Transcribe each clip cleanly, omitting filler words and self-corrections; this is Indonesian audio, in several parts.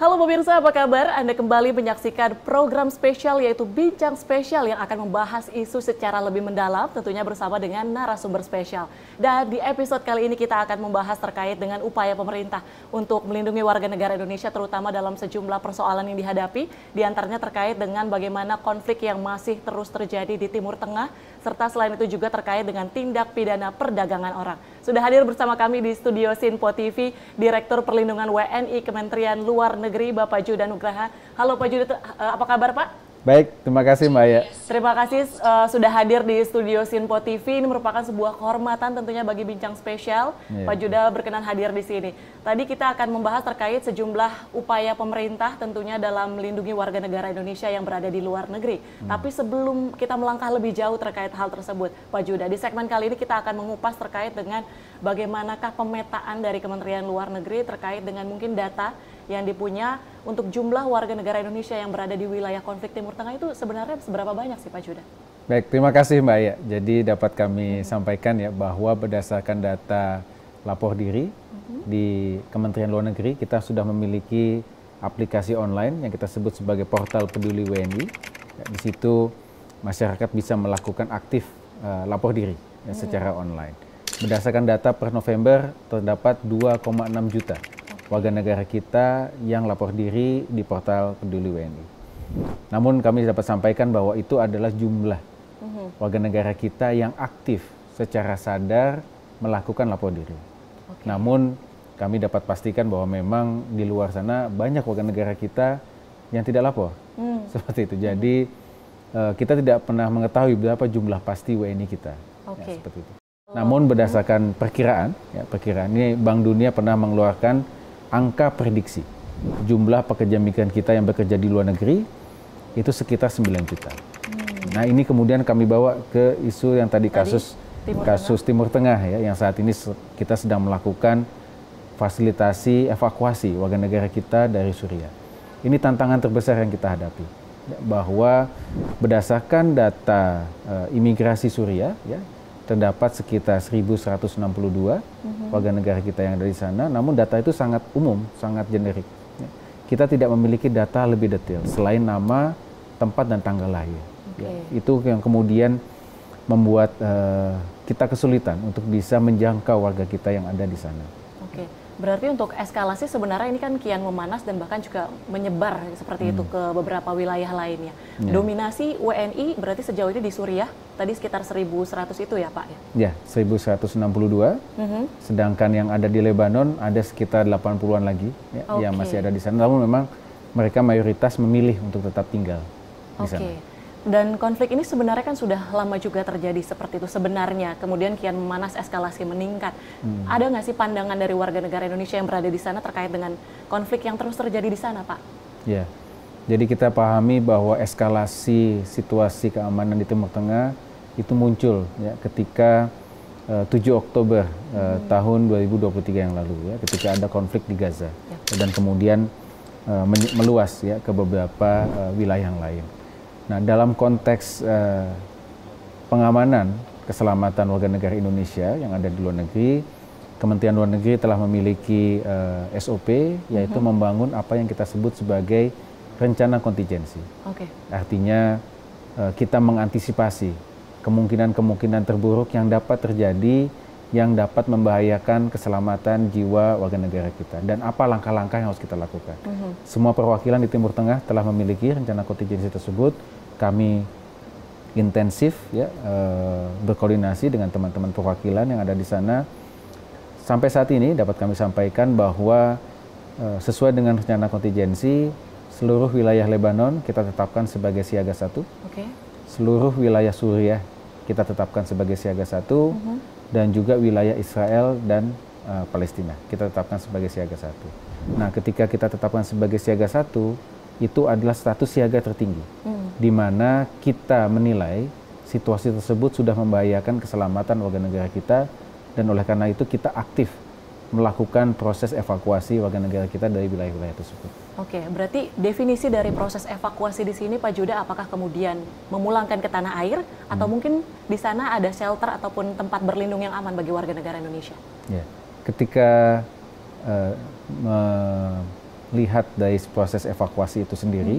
Halo pemirsa, apa kabar? Anda kembali menyaksikan program spesial yaitu Bincang Spesial yang akan membahas isu secara lebih mendalam, tentunya bersama dengan narasumber spesial. Dan di episode kali ini kita akan membahas terkait dengan upaya pemerintah untuk melindungi warga negara Indonesia terutama dalam sejumlah persoalan yang dihadapi, diantaranya terkait dengan bagaimana konflik yang masih terus terjadi di Timur Tengah, serta selain itu juga terkait dengan tindak pidana perdagangan orang. Sudah hadir bersama kami di studio Sinpo TV, Direktur Perlindungan WNI Kementerian Luar Negeri, Bapak Judah Nugraha. Halo Pak Judah, apa kabar Pak? Baik, terima kasih Mbak Aya. Terima kasih sudah hadir di studio Sinpo TV. Ini merupakan sebuah kehormatan tentunya bagi Bincang Spesial. Pak Judah berkenan hadir di sini. Tadi kita akan membahas terkait sejumlah upaya pemerintah tentunya dalam melindungi warga negara Indonesia yang berada di luar negeri. Tapi sebelum kita melangkah lebih jauh terkait hal tersebut, Pak Judah, di segmen kali ini kita akan mengupas terkait dengan bagaimanakah pemetaan dari Kementerian Luar Negeri terkait dengan mungkin data yang dipunya untuk jumlah warga negara Indonesia yang berada di wilayah konflik Timur Tengah itu sebenarnya seberapa banyak sih Pak Judah? Baik, terima kasih Mbak Aya. Jadi dapat kami sampaikan ya bahwa berdasarkan data lapor diri di Kementerian Luar Negeri, kita sudah memiliki aplikasi online yang kita sebut sebagai portal Peduli WNI. Ya, di situ masyarakat bisa melakukan aktif lapor diri ya, secara online. Berdasarkan data per November terdapat 2,6 juta warga negara kita yang lapor diri di portal Peduli WNI. Namun kami dapat sampaikan bahwa itu adalah jumlah warga negara kita yang aktif secara sadar melakukan lapor diri. Namun kami dapat pastikan bahwa memang di luar sana banyak warga negara kita yang tidak lapor. Seperti itu. Jadi kita tidak pernah mengetahui berapa jumlah pasti WNI kita. Ya, seperti itu. Namun berdasarkan perkiraan, ya, perkiraan ini Bank Dunia pernah mengeluarkan angka prediksi jumlah pekerja migran kita yang bekerja di luar negeri itu sekitar 9 juta. Nah ini kemudian kami bawa ke isu yang tadi kasus Timur Tengah ya, yang saat ini kita sedang melakukan fasilitasi evakuasi warga negara kita dari Suriah. Ini tantangan terbesar yang kita hadapi, ya, bahwa berdasarkan data imigrasi Suriah ya, terdapat sekitar 1.162 warga negara kita yang ada di sana, namun data itu sangat umum, sangat generik. Kita tidak memiliki data lebih detail selain nama, tempat, dan tanggal lahir. Ya, itu yang kemudian membuat kita kesulitan untuk bisa menjangkau warga kita yang ada di sana. Berarti untuk eskalasi sebenarnya ini kan kian memanas dan bahkan juga menyebar seperti itu ke beberapa wilayah lainnya. Dominasi WNI berarti sejauh ini di Suriah, tadi sekitar 1.100 itu ya Pak? Ya, 1.162. Sedangkan yang ada di Lebanon ada sekitar 80-an lagi ya, yang masih ada di sana. Namun memang mereka mayoritas memilih untuk tetap tinggal di sana. Dan konflik ini sebenarnya kan sudah lama juga terjadi seperti itu sebenarnya. Kemudian kian memanas, eskalasi meningkat. Ada nggak sih pandangan dari warga negara Indonesia yang berada di sana terkait dengan konflik yang terus terjadi di sana, Pak? Ya, jadi kita pahami bahwa eskalasi situasi keamanan di Timur Tengah itu muncul ya ketika 7 Oktober tahun 2023 yang lalu ya, ketika ada konflik di Gaza dan kemudian meluas ya ke beberapa wilayah yang lain. Nah, dalam konteks pengamanan keselamatan warga negara Indonesia yang ada di luar negeri, Kementerian Luar Negeri telah memiliki SOP, yaitu membangun apa yang kita sebut sebagai rencana kontingensi. Artinya kita mengantisipasi kemungkinan-kemungkinan terburuk yang dapat terjadi, yang dapat membahayakan keselamatan jiwa warga negara kita. Dan apa langkah-langkah yang harus kita lakukan. Semua perwakilan di Timur Tengah telah memiliki rencana kontingensi tersebut. Kami intensif ya, berkoordinasi dengan teman-teman perwakilan yang ada di sana. Sampai saat ini dapat kami sampaikan bahwa sesuai dengan rencana kontingensi, seluruh wilayah Lebanon kita tetapkan sebagai siaga 1. Seluruh wilayah Suriah kita tetapkan sebagai siaga 1. Dan juga wilayah Israel dan Palestina kita tetapkan sebagai siaga 1. Nah, ketika kita tetapkan sebagai siaga 1, itu adalah status siaga tertinggi, di mana kita menilai situasi tersebut sudah membahayakan keselamatan warga negara kita, dan oleh karena itu kita aktif melakukan proses evakuasi warga negara kita dari wilayah-wilayah tersebut. Berarti definisi dari proses evakuasi di sini Pak Judah, apakah kemudian memulangkan ke tanah air atau mungkin di sana ada shelter ataupun tempat berlindung yang aman bagi warga negara Indonesia? Ya, ketika lihat dari proses evakuasi itu sendiri,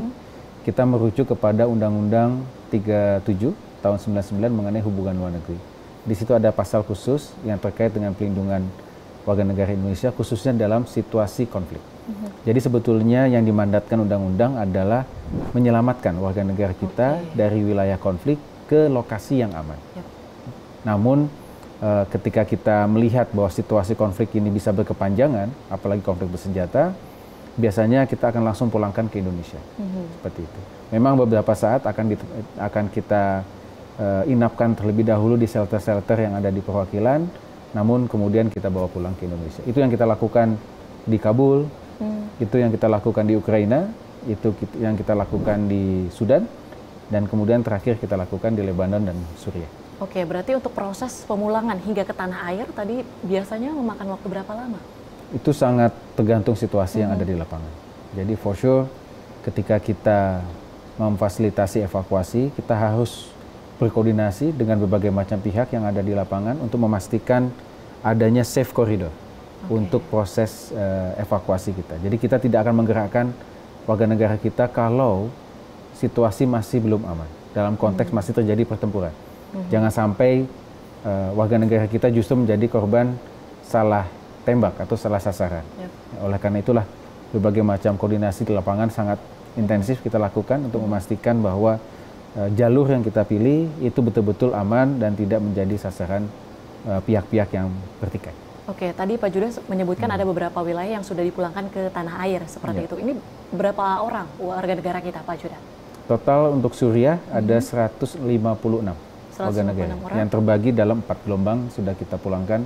kita merujuk kepada Undang-Undang 37 tahun 99 mengenai hubungan luar negeri. Di situ ada pasal khusus yang terkait dengan pelindungan warga negara Indonesia khususnya dalam situasi konflik. Jadi sebetulnya yang dimandatkan undang-undang adalah menyelamatkan warga negara kita dari wilayah konflik ke lokasi yang aman. Namun ketika kita melihat bahwa situasi konflik ini bisa berkepanjangan, apalagi konflik bersenjata, biasanya kita akan langsung pulangkan ke Indonesia. Seperti itu. Memang beberapa saat akan kita inapkan terlebih dahulu di shelter-shelter yang ada di perwakilan, namun kemudian kita bawa pulang ke Indonesia. Itu yang kita lakukan di Kabul, itu yang kita lakukan di Ukraina, itu yang kita lakukan di Sudan, dan kemudian terakhir kita lakukan di Lebanon dan Suriah. Oke, berarti untuk proses pemulangan hingga ke tanah air tadi biasanya memakan waktu berapa lama? Itu sangat tergantung situasi yang ada di lapangan. Jadi for sure ketika kita memfasilitasi evakuasi, kita harus berkoordinasi dengan berbagai macam pihak yang ada di lapangan untuk memastikan adanya safe corridor untuk proses evakuasi kita. Jadi kita tidak akan menggerakkan warga negara kita kalau situasi masih belum aman. Dalam konteks masih terjadi pertempuran. Jangan sampai warga negara kita justru menjadi korban salah tembak atau salah sasaran. Oleh karena itulah berbagai macam koordinasi di lapangan sangat intensif kita lakukan untuk memastikan bahwa jalur yang kita pilih itu betul-betul aman dan tidak menjadi sasaran pihak-pihak yang bertikai. Oke, tadi Pak Judah menyebutkan ada beberapa wilayah yang sudah dipulangkan ke tanah air seperti itu. Ini berapa orang warga negara kita, Pak Judah? Total untuk Suriah ada 156 warga negara yang terbagi dalam 4 gelombang sudah kita pulangkan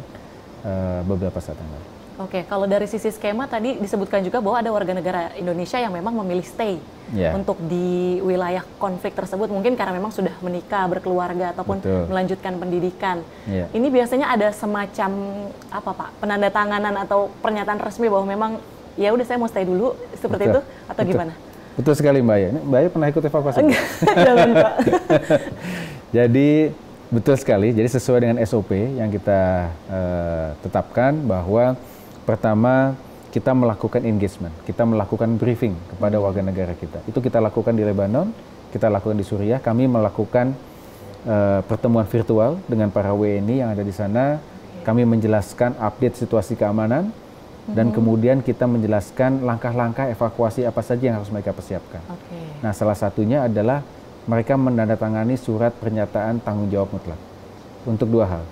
beberapa saat yang lalu. Oke, kalau dari sisi skema tadi disebutkan juga bahwa ada warga negara Indonesia yang memang memilih stay untuk di wilayah konflik tersebut, mungkin karena memang sudah menikah, berkeluarga, ataupun melanjutkan pendidikan. Ini biasanya ada semacam apa Pak, penandatanganan atau pernyataan resmi bahwa memang ya udah saya mau stay dulu seperti itu atau gimana? Betul sekali Mbak Aya. Mbak Aya pernah ikut evakuasi? Jangan Pak. Jadi betul sekali. Jadi sesuai dengan SOP yang kita tetapkan bahwa pertama, kita melakukan engagement, kita melakukan briefing kepada warga negara kita. Itu kita lakukan di Lebanon, kita lakukan di Suriah. Kami melakukan pertemuan virtual dengan para WNI yang ada di sana. Kami menjelaskan update situasi keamanan, dan kemudian kita menjelaskan langkah-langkah evakuasi apa saja yang harus mereka persiapkan. Nah, salah satunya adalah mereka menandatangani surat pernyataan tanggung jawab mutlak untuk 2 hal.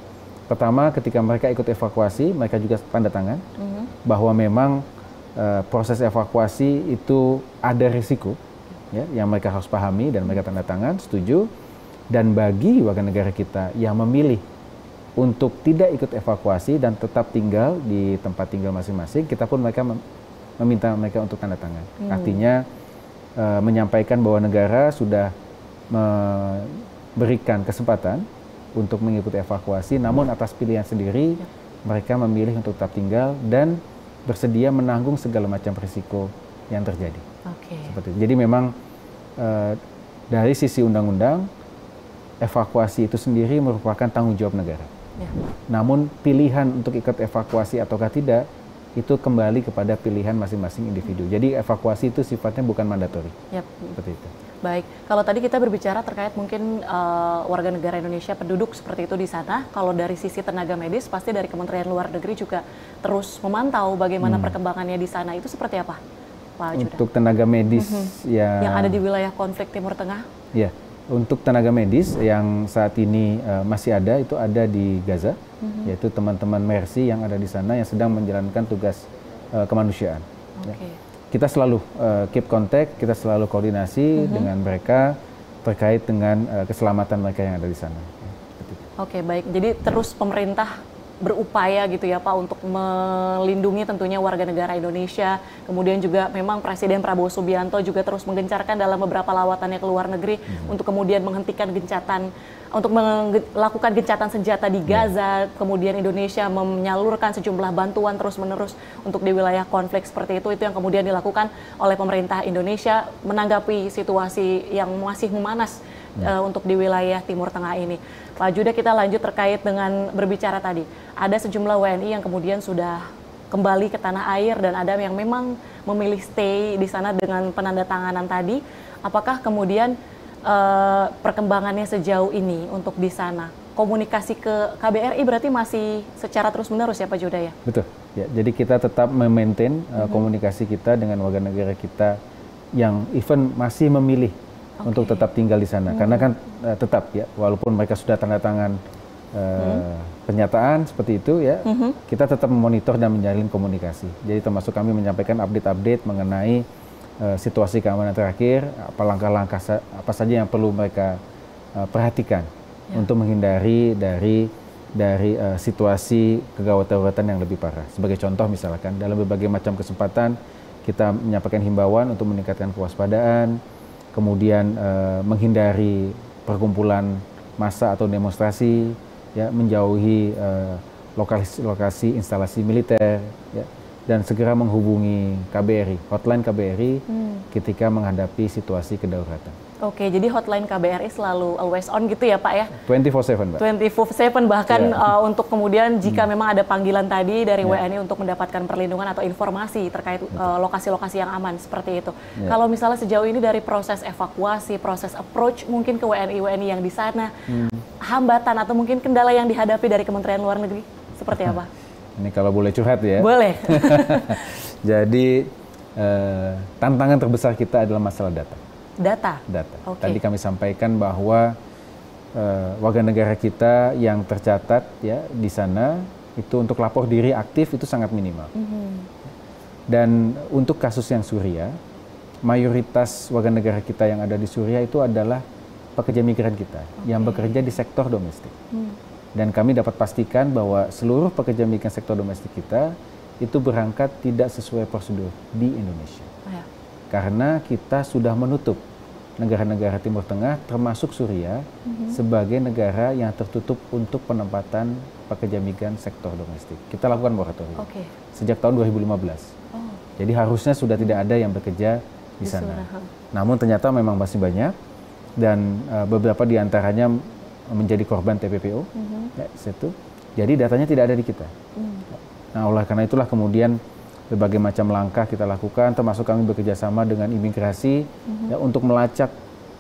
Pertama, ketika mereka ikut evakuasi, mereka juga tanda tangan bahwa memang proses evakuasi itu ada risiko ya, yang mereka harus pahami dan mereka tanda tangan, setuju. Dan bagi warga negara kita yang memilih untuk tidak ikut evakuasi dan tetap tinggal di tempat tinggal masing-masing, kita pun meminta mereka untuk tanda tangan. Artinya menyampaikan bahwa negara sudah memberikan kesempatan untuk mengikuti evakuasi, namun atas pilihan sendiri mereka memilih untuk tetap tinggal dan bersedia menanggung segala macam risiko yang terjadi. Seperti itu. Jadi memang dari sisi undang-undang evakuasi itu sendiri merupakan tanggung jawab negara. Namun pilihan untuk ikut evakuasi ataukah tidak itu kembali kepada pilihan masing-masing individu. Jadi evakuasi itu sifatnya bukan mandatori. Seperti itu. Baik, kalau tadi kita berbicara terkait mungkin warga negara Indonesia penduduk seperti itu di sana, kalau dari sisi tenaga medis pasti dari Kementerian Luar Negeri juga terus memantau bagaimana perkembangannya di sana. Itu seperti apa, Pak Judah? Untuk tenaga medis yang ada di wilayah konflik Timur Tengah? Ya, untuk tenaga medis yang saat ini masih ada, itu ada di Gaza, yaitu teman-teman Mercy yang ada di sana yang sedang menjalankan tugas kemanusiaan. Kita selalu keep contact, kita selalu koordinasi dengan mereka terkait dengan keselamatan mereka yang ada di sana. Oke, baik. Jadi terus pemerintah berupaya gitu ya Pak untuk melindungi tentunya warga negara Indonesia. Kemudian juga memang Presiden Prabowo Subianto juga terus menggencarkan dalam beberapa lawatannya ke luar negeri untuk kemudian menghentikan gencatan, untuk melakukan gencatan senjata di Gaza. Kemudian Indonesia menyalurkan sejumlah bantuan terus-menerus untuk di wilayah konflik seperti itu yang kemudian dilakukan oleh pemerintah Indonesia menanggapi situasi yang masih memanas untuk di wilayah Timur Tengah ini. Pak Judah, kita lanjut terkait dengan berbicara tadi. Ada sejumlah WNI yang kemudian sudah kembali ke tanah air dan ada yang memang memilih stay di sana dengan penandatanganan tadi. Apakah kemudian perkembangannya sejauh ini untuk di sana? Komunikasi ke KBRI berarti masih secara terus-menerus ya Pak Juda ya? Betul. Ya, jadi kita tetap memaintain komunikasi kita dengan warga negara kita yang even masih memilih untuk tetap tinggal di sana. Karena kan tetap ya, walaupun mereka sudah tanda tangan pernyataan seperti itu ya, kita tetap memonitor dan menjalin komunikasi. Jadi termasuk kami menyampaikan update-update mengenai situasi keamanan terakhir, apa langkah-langkah apa saja yang perlu mereka perhatikan untuk menghindari dari situasi kegawat-gawatan yang lebih parah. Sebagai contoh misalkan dalam berbagai macam kesempatan kita menyampaikan himbauan untuk meningkatkan kewaspadaan, kemudian menghindari perkumpulan massa atau demonstrasi, ya, menjauhi lokasi instalasi militer, ya, dan segera menghubungi KBRI, hotline KBRI ketika menghadapi situasi kedaruratan. Oke, jadi hotline KBRI selalu always on gitu ya Pak ya? 24/7 Pak. 24/7 bahkan untuk kemudian jika memang ada panggilan tadi dari WNI untuk mendapatkan perlindungan atau informasi terkait lokasi-lokasi yang aman seperti itu. Kalau misalnya sejauh ini dari proses evakuasi, proses approach mungkin ke WNI yang di sana, hambatan atau mungkin kendala yang dihadapi dari Kementerian Luar Negeri seperti apa? Ini kalau boleh curhat ya. Boleh. Jadi tantangan terbesar kita adalah masalah data. Data. Okay. Tadi kami sampaikan bahwa warga negara kita yang tercatat ya di sana itu untuk lapor diri aktif itu sangat minimal. Dan untuk kasus yang Suriah, mayoritas warga negara kita yang ada di Suriah itu adalah pekerja migran kita yang bekerja di sektor domestik. Dan kami dapat pastikan bahwa seluruh pekerja migran sektor domestik kita itu berangkat tidak sesuai prosedur di Indonesia. Karena kita sudah menutup negara-negara Timur Tengah termasuk Suriah sebagai negara yang tertutup untuk penempatan pekerja migran sektor domestik. Kita lakukan moratorium sejak tahun 2015. Jadi harusnya sudah tidak ada yang bekerja di sana. Namun ternyata memang masih banyak dan beberapa diantaranya menjadi korban TPPO. Ya, situ. Jadi datanya tidak ada di kita. Nah, oleh karena itulah kemudian berbagai macam langkah kita lakukan, termasuk kami bekerja sama dengan imigrasi ya, untuk melacak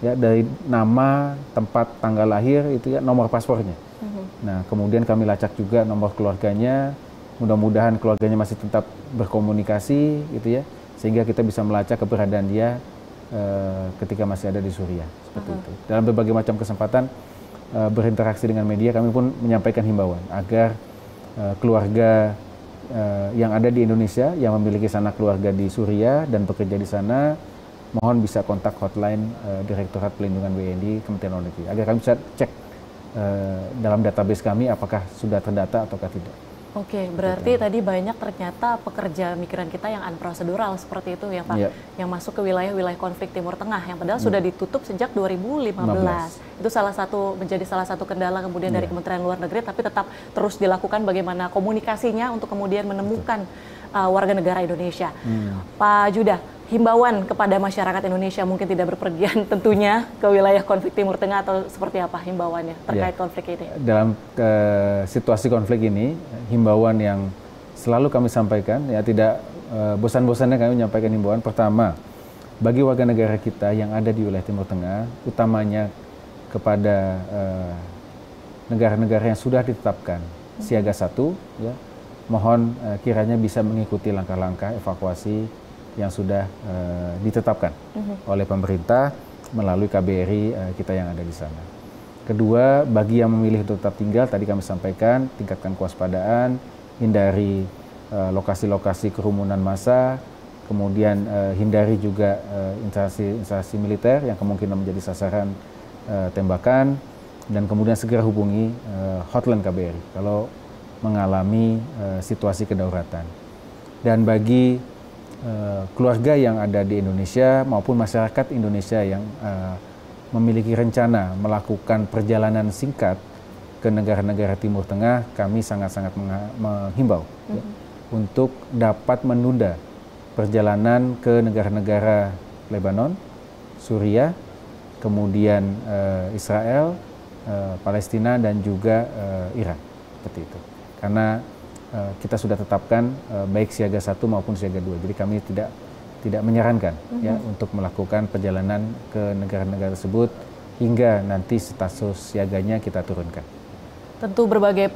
ya dari nama, tempat, tanggal lahir itu ya, nomor paspornya. Nah, kemudian kami lacak juga nomor keluarganya. Mudah-mudahan keluarganya masih tetap berkomunikasi gitu ya, sehingga kita bisa melacak keberadaan dia ketika masih ada di Suriah seperti itu. Dalam berbagai macam kesempatan berinteraksi dengan media, kami pun menyampaikan himbauan agar keluarga yang ada di Indonesia yang memiliki sanak keluarga di Suriah dan bekerja di sana, mohon bisa kontak hotline Direktorat Pelindungan WNI Kementerian Luar Negeri agar kami bisa cek dalam database kami apakah sudah terdata ataukah tidak. Oke, berarti tadi banyak ternyata pekerja migran kita yang unprocedural seperti itu ya Pak, yang masuk ke wilayah-wilayah konflik Timur Tengah yang padahal sudah ditutup sejak 2015. Itu menjadi salah satu kendala kemudian dari Kementerian Luar Negeri, tapi tetap terus dilakukan bagaimana komunikasinya untuk kemudian menemukan warga negara Indonesia. Pak Juda, himbauan kepada masyarakat Indonesia mungkin tidak berpergian tentunya ke wilayah konflik Timur Tengah atau seperti apa himbauannya terkait konflik ini? Dalam situasi konflik ini, himbauan yang selalu kami sampaikan, ya tidak bosan-bosannya kami menyampaikan himbauan. Pertama, bagi warga negara kita yang ada di wilayah Timur Tengah, utamanya kepada negara-negara yang sudah ditetapkan siaga 1, ya, mohon kiranya bisa mengikuti langkah-langkah evakuasi yang sudah ditetapkan oleh pemerintah melalui KBRI kita yang ada di sana. Kedua, bagi yang memilih untuk tetap tinggal, tadi kami sampaikan, tingkatkan kewaspadaan, hindari lokasi-lokasi kerumunan massa, kemudian hindari juga instalasi militer yang kemungkinan menjadi sasaran tembakan, dan kemudian segera hubungi hotline KBRI kalau mengalami situasi kedaruratan. Dan bagi keluarga yang ada di Indonesia maupun masyarakat Indonesia yang memiliki rencana melakukan perjalanan singkat ke negara-negara Timur Tengah, kami sangat-sangat menghimbau ya, untuk dapat menunda perjalanan ke negara-negara Lebanon, Suriah, kemudian Israel, Palestina, dan juga Iran, seperti itu. Karena kita sudah tetapkan baik siaga 1 maupun siaga 2. Jadi kami tidak menyarankan ya untuk melakukan perjalanan ke negara-negara tersebut hingga nanti status siaganya kita turunkan. Tentu berbagai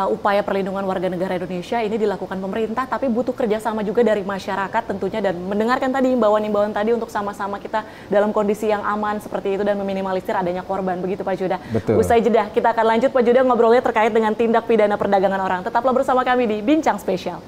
upaya perlindungan warga negara Indonesia ini dilakukan pemerintah, tapi butuh kerjasama juga dari masyarakat tentunya, dan mendengarkan tadi himbauan-himbauan tadi untuk sama-sama kita dalam kondisi yang aman seperti itu dan meminimalisir adanya korban. Begitu Pak Judah. Betul. Usai jeda, kita akan lanjut Pak Judah ngobrolnya terkait dengan tindak pidana perdagangan orang. Tetaplah bersama kami di Bincang Spesial.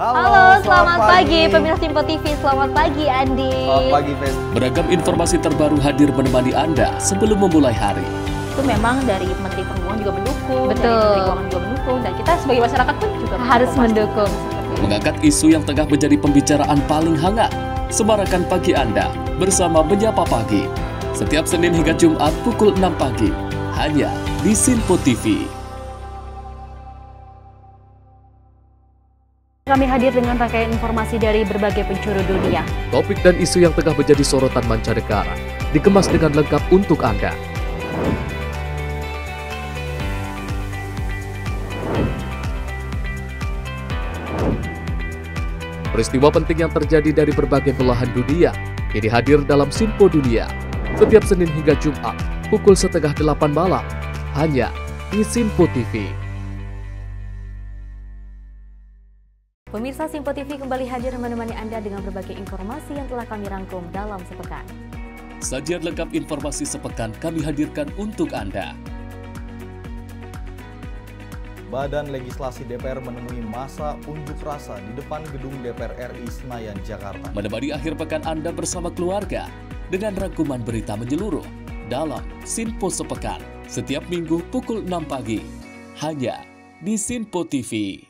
Halo, selamat pagi pemirsa Simpo TV. Selamat pagi Andi. Selamat pagi Fes. Beragam informasi terbaru hadir menemani Anda sebelum memulai hari. Itu memang dari Menteri Perhubungan juga mendukung, Betul. dari Menteri Keuangan juga mendukung, dan kita sebagai masyarakat pun juga Harus mendukung. Mengangkat isu yang tengah menjadi pembicaraan paling hangat. Semarakan pagi Anda bersama Menyapa Pagi. Setiap Senin hingga Jumat pukul 6 pagi. Hanya di Simpo TV. Kami hadir dengan rangkaian informasi dari berbagai penjuru dunia. Topik dan isu yang tengah menjadi sorotan mancanegara dikemas dengan lengkap untuk Anda. Peristiwa penting yang terjadi dari berbagai belahan dunia kini hadir dalam Simpo Dunia. Setiap Senin hingga Jumat pukul 7:30 malam hanya di Simpo TV. Pemirsa Simpo TV kembali hadir menemani Anda dengan berbagai informasi yang telah kami rangkum dalam sepekan. Sajian lengkap informasi sepekan kami hadirkan untuk Anda. Badan Legislasi DPR menemui masa unjuk rasa di depan gedung DPR RI Senayan, Jakarta. Menemani akhir pekan Anda bersama keluarga dengan rangkuman berita menyeluruh dalam Simpo Sepekan setiap minggu pukul 6 pagi hanya di Simpo TV.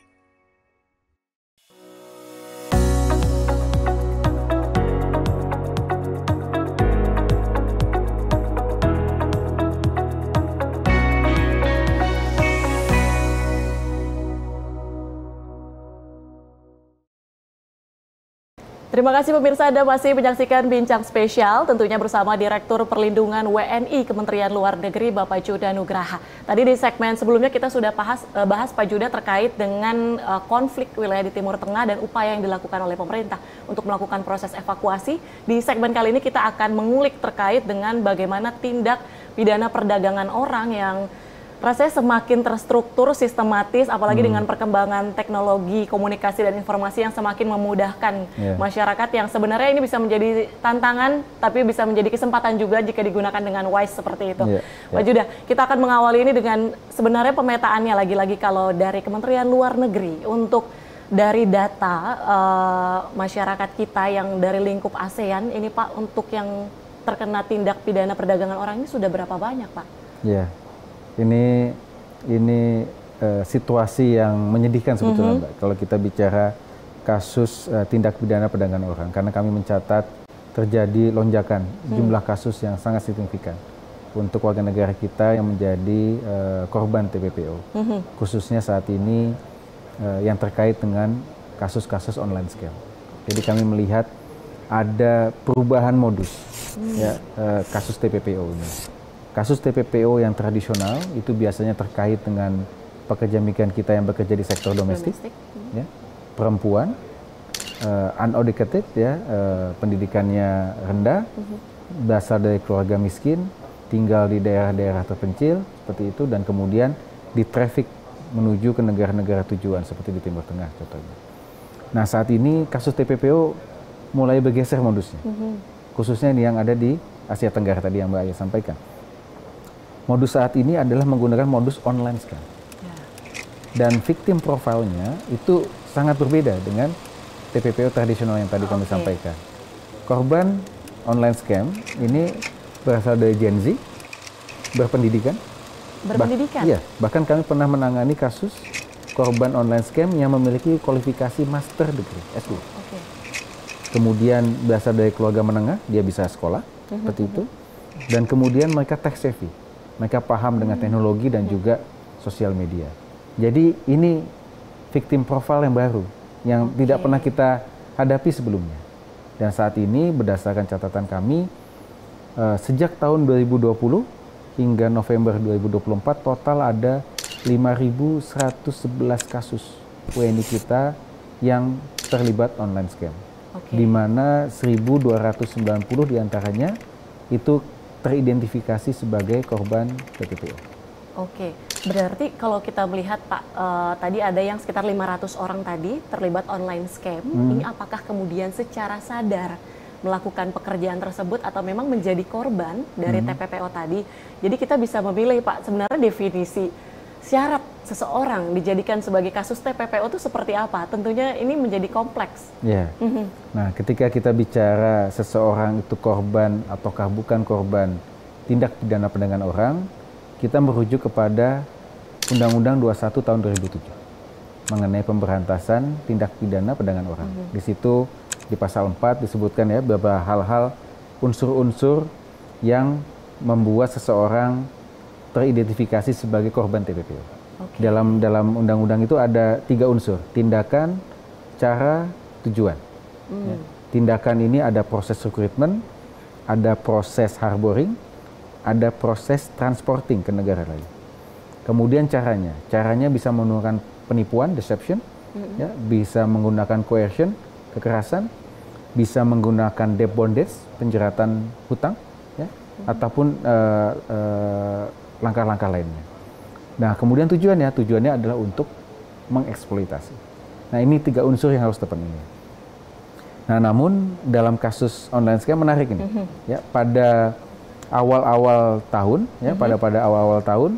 Terima kasih pemirsa, Anda masih menyaksikan Bincang Spesial, tentunya bersama Direktur Perlindungan WNI Kementerian Luar Negeri Bapak Judah Nugraha. Tadi di segmen sebelumnya kita sudah bahas Pak Judah terkait dengan konflik wilayah di Timur Tengah dan upaya yang dilakukan oleh pemerintah untuk melakukan proses evakuasi. Di segmen kali ini kita akan mengulik terkait dengan bagaimana tindak pidana perdagangan orang yang rasanya semakin terstruktur, sistematis, apalagi dengan perkembangan teknologi, komunikasi, dan informasi yang semakin memudahkan masyarakat, yang sebenarnya ini bisa menjadi tantangan, tapi bisa menjadi kesempatan juga jika digunakan dengan wise seperti itu. Pak Judah, kita akan mengawali ini dengan sebenarnya pemetaannya lagi-lagi kalau dari Kementerian Luar Negeri untuk dari data masyarakat kita yang dari lingkup ASEAN ini Pak, untuk yang terkena tindak pidana perdagangan orang ini sudah berapa banyak Pak? Ya. Ini situasi yang menyedihkan sebetulnya, Mbak, kalau kita bicara kasus tindak pidana perdagangan orang, karena kami mencatat terjadi lonjakan jumlah kasus yang sangat signifikan untuk warga negara kita yang menjadi korban TPPO, khususnya saat ini yang terkait dengan kasus-kasus online scam. Jadi kami melihat ada perubahan modus kasus TPPO ini. Kasus TPPO yang tradisional itu biasanya terkait dengan pekerja migran kita yang bekerja di sektor domestik, perempuan, uneducated, pendidikannya rendah, berasal dari keluarga miskin, tinggal di daerah-daerah terpencil seperti itu, dan kemudian di-traffic menuju ke negara-negara tujuan seperti di Timur Tengah contohnya. Nah, saat ini kasus TPPO mulai bergeser modusnya, khususnya yang ada di Asia Tenggara tadi yang Mbak Aya sampaikan. Modus saat ini adalah menggunakan modus online scam. Dan victim profile-nya itu sangat berbeda dengan TPPO tradisional yang tadi kami sampaikan. Korban online scam ini berasal dari Gen Z, berpendidikan. Iya, bahkan kami pernah menangani kasus korban online scam yang memiliki kualifikasi master degree, S2. Kemudian berasal dari keluarga menengah, dia bisa sekolah, seperti itu. Dan kemudian mereka tech savvy. Mereka paham dengan teknologi dan juga sosial media. Jadi ini victim profile yang baru yang tidak pernah kita hadapi sebelumnya. Dan saat ini berdasarkan catatan kami sejak tahun 2020 hingga November 2024 total ada 5.111 kasus WNI kita yang terlibat online scam. Di mana 1.290 diantaranya itu teridentifikasi sebagai korban TPPO. Oke, berarti kalau kita melihat Pak, tadi ada yang sekitar 500 orang tadi terlibat online scam. Ini apakah kemudian secara sadar melakukan pekerjaan tersebut atau memang menjadi korban dari TPPO tadi? Jadi kita bisa memilih Pak, sebenarnya definisi syarat seseorang dijadikan sebagai kasus TPPO itu seperti apa? Tentunya ini menjadi kompleks. Ya. Nah, ketika kita bicara seseorang itu korban ataukah bukan korban tindak pidana perdagangan orang, kita merujuk kepada Undang-Undang 21 tahun 2007 mengenai pemberantasan tindak pidana perdagangan orang. Di situ di pasal 4 disebutkan ya beberapa hal-hal unsur-unsur yang membuat seseorang teridentifikasi sebagai korban TPPO. Dalam undang-undang itu ada 3 unsur, tindakan, cara, tujuan. Ya. Tindakan ini ada proses recruitment, ada proses harboring, ada proses transporting ke negara lain. Kemudian caranya bisa menggunakan penipuan, deception, ya, bisa menggunakan coercion, kekerasan, bisa menggunakan debt bondage, penjeratan hutang, ya, ataupun langkah-langkah lainnya. Nah, kemudian tujuannya adalah untuk mengeksploitasi. Nah, ini 3 unsur yang harus terpenuhi. Nah, namun dalam kasus online scam menarik ini, ya, pada awal-awal tahun, ya, pada awal-awal tahun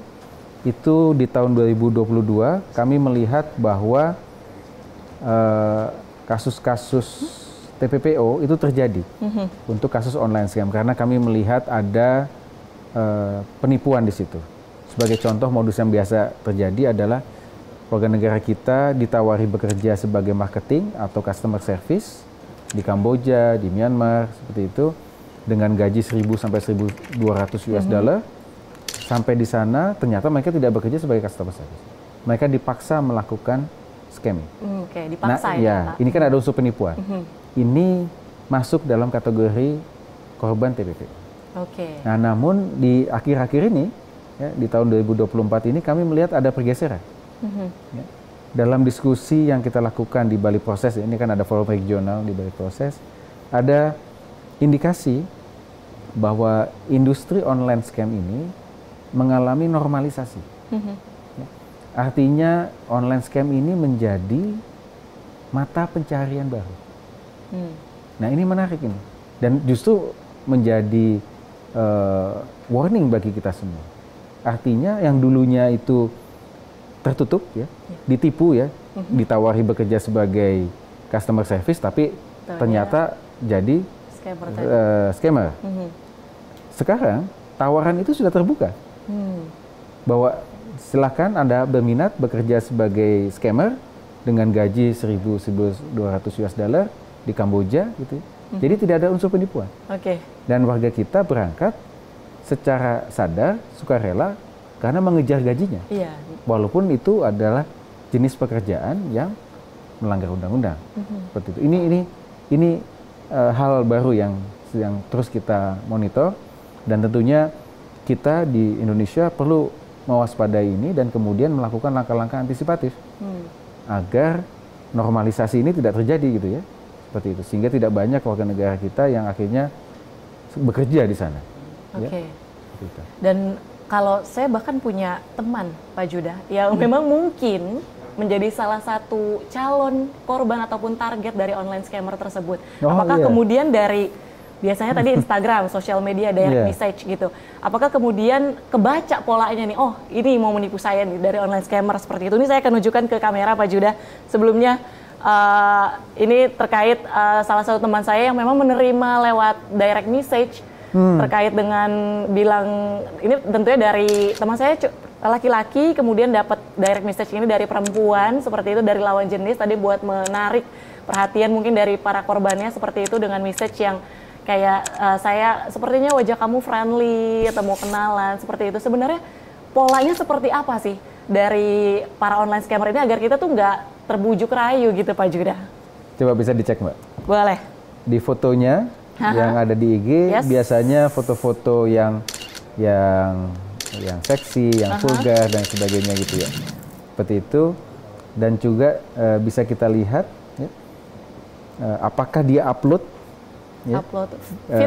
itu di tahun 2022 kami melihat bahwa kasus-kasus TPPO itu terjadi untuk kasus online scam karena kami melihat ada penipuan di situ. Sebagai contoh modus yang biasa terjadi adalah warga negara kita ditawari bekerja sebagai marketing atau customer service di Kamboja, di Myanmar, seperti itu dengan gaji 1.000 sampai 1.200 US dollar. Sampai di sana ternyata mereka tidak bekerja sebagai customer service. Mereka dipaksa melakukan scamming. Dipaksa ini kan ada unsur penipuan. Ini masuk dalam kategori korban TPPO. Nah, namun di akhir-akhir ini, ya, di tahun 2024 ini kami melihat ada pergeseran. Ya. Dalam diskusi yang kita lakukan di Bali Proses, ini kan ada forum regional di Bali Proses, ada indikasi bahwa industri online scam ini mengalami normalisasi. Ya. Artinya online scam ini menjadi mata pencarian baru. Nah, ini menarik ini. Dan justru menjadi warning bagi kita semua. Artinya yang dulunya itu tertutup, ya, ditipu, ya, ditawari bekerja sebagai customer service, tapi ternyata jadi scammer. Sekarang tawaran itu sudah terbuka, bahwa silakan Anda berminat bekerja sebagai scammer dengan gaji 1.200 US dollar di Kamboja, gitu. Jadi tidak ada unsur penipuan. Dan warga kita berangkat secara sadar, sukarela, karena mengejar gajinya. Walaupun itu adalah jenis pekerjaan yang melanggar undang-undang. Seperti itu. Ini hal baru yang terus kita monitor, dan tentunya kita di Indonesia perlu mewaspadai ini dan kemudian melakukan langkah-langkah antisipatif agar normalisasi ini tidak terjadi, gitu ya. Seperti itu, sehingga tidak banyak warga negara kita yang akhirnya bekerja di sana. Ya, gitu. Dan kalau saya bahkan punya teman, Pak Judah, yang memang mungkin menjadi salah satu calon korban ataupun target dari online scammer tersebut. Apakah kemudian dari, biasanya tadi Instagram, sosial media, direct message gitu, apakah kemudian kebaca polanya nih, oh ini mau menipu saya nih dari online scammer seperti itu. Ini saya akan tunjukkan ke kamera, Pak Judah. Sebelumnya, ini terkait salah satu teman saya yang memang menerima lewat direct message terkait dengan bilang, ini tentunya dari teman saya laki-laki, kemudian dapat direct message ini dari perempuan, seperti itu, dari lawan jenis tadi buat menarik perhatian mungkin dari para korbannya, seperti itu, dengan message yang kayak saya sepertinya wajah kamu friendly atau mau kenalan, seperti itu. Sebenarnya polanya seperti apa sih? dari para online scammer ini agar kita tuh nggak terbujuk rayu gitu Pak Judah? Coba bisa dicek Mbak. Boleh. Di fotonya yang ada di IG, biasanya foto-foto yang seksi, yang vulgar dan sebagainya gitu ya. Seperti itu. Dan juga bisa kita lihat ya, apakah dia upload ya,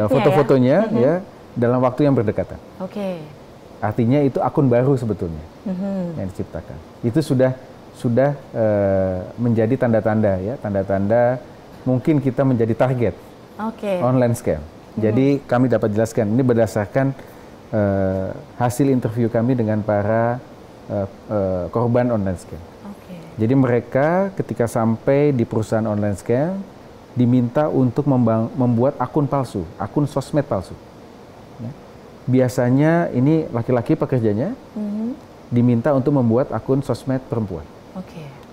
foto-fotonya ya dalam waktu yang berdekatan. Oke. Artinya itu akun baru sebetulnya yang diciptakan. Itu sudah menjadi tanda-tanda ya, tanda-tanda mungkin kita menjadi target online scam. Jadi kami dapat jelaskan ini berdasarkan hasil interview kami dengan para korban online scam. Jadi mereka ketika sampai di perusahaan online scam diminta untuk membuat akun palsu, akun sosmed palsu. Ya. Biasanya ini laki-laki pekerjanya diminta untuk membuat akun sosmed perempuan.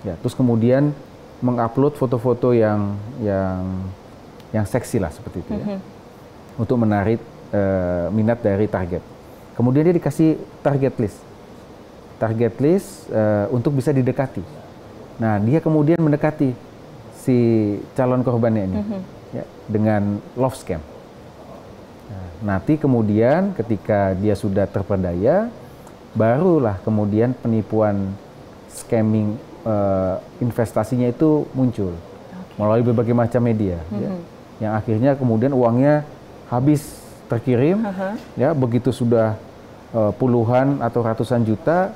Ya, terus kemudian mengupload foto-foto yang seksi lah seperti itu ya, untuk menarik minat dari target. Kemudian dia dikasih target list untuk bisa didekati. Nah, dia kemudian mendekati si calon korbannya ini ya, dengan love scam. Nah, nanti kemudian ketika dia sudah terperdaya, barulah kemudian penipuan scamming investasinya itu muncul melalui berbagai macam media, ya, yang akhirnya kemudian uangnya habis terkirim, ya begitu sudah puluhan atau ratusan juta,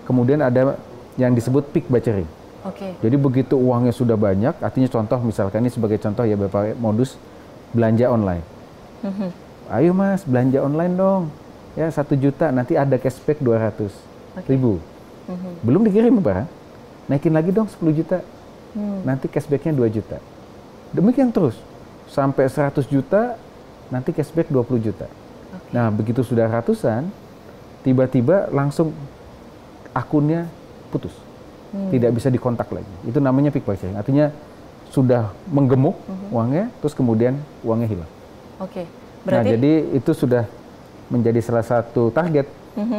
kemudian ada yang disebut peak buying. Jadi begitu uangnya sudah banyak, artinya contoh misalkan ini sebagai contoh ya Bapak, modus belanja online. Ayo Mas belanja online dong, ya 1 juta nanti ada cashback 200.000. Belum dikirim barang, naikin lagi dong 10 juta, nanti cashbacknya 2 juta. Demikian terus sampai 100 juta, nanti cashback 20 juta. Nah begitu sudah ratusan, tiba-tiba langsung akunnya putus. Tidak bisa dikontak lagi. Itu namanya peak buying. Artinya sudah menggemuk uangnya, terus kemudian uangnya hilang. Berarti... Nah, jadi itu sudah menjadi salah satu target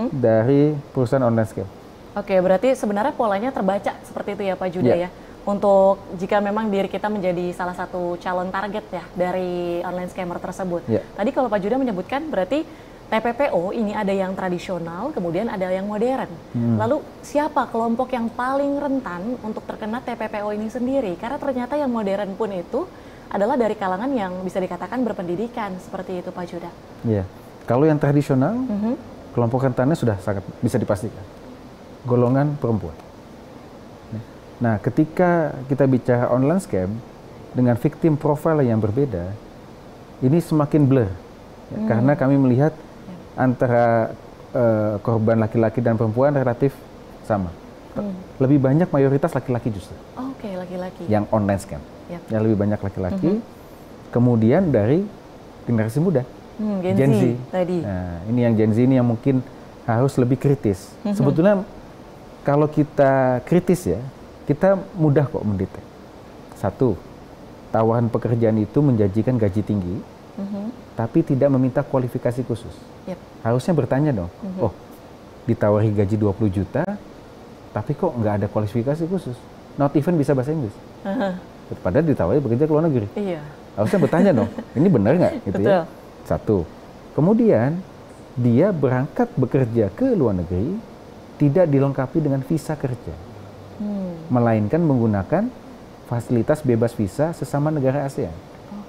dari perusahaan online scam. Berarti sebenarnya polanya terbaca seperti itu ya Pak Judah ya. Untuk jika memang diri kita menjadi salah satu calon target ya dari online scammer tersebut. Tadi kalau Pak Judah menyebutkan berarti TPPO ini ada yang tradisional, kemudian ada yang modern. Lalu siapa kelompok yang paling rentan untuk terkena TPPO ini sendiri? Karena ternyata yang modern pun itu adalah dari kalangan yang bisa dikatakan berpendidikan, seperti itu Pak Judah. Iya, kalau yang tradisional, kelompok rentannya sudah sangat bisa dipastikan. Golongan perempuan. Nah, ketika kita bicara online scam dengan victim profile yang berbeda, ini semakin blur. Ya, karena kami melihat antara korban laki-laki dan perempuan relatif sama. Lebih banyak mayoritas laki-laki justru. Laki-laki. Yang online scam. Yang lebih banyak laki-laki. Kemudian dari generasi muda. Gen Z. Tadi. Nah, ini yang Gen Z ini yang mungkin harus lebih kritis. Sebetulnya kalau kita kritis ya, kita mudah kok mendetek. Satu, tawaran pekerjaan itu menjanjikan gaji tinggi, tapi tidak meminta kualifikasi khusus. Harusnya bertanya dong, oh ditawari gaji 20 juta, tapi kok nggak ada kualifikasi khusus? Not even bisa bahasa Inggris. Padahal ditawari bekerja ke luar negeri. Harusnya bertanya dong, ini benar nggak? Gitu ya. Satu. Kemudian dia berangkat bekerja ke luar negeri, tidak dilengkapi dengan visa kerja. Melainkan menggunakan fasilitas bebas visa sesama negara ASEAN.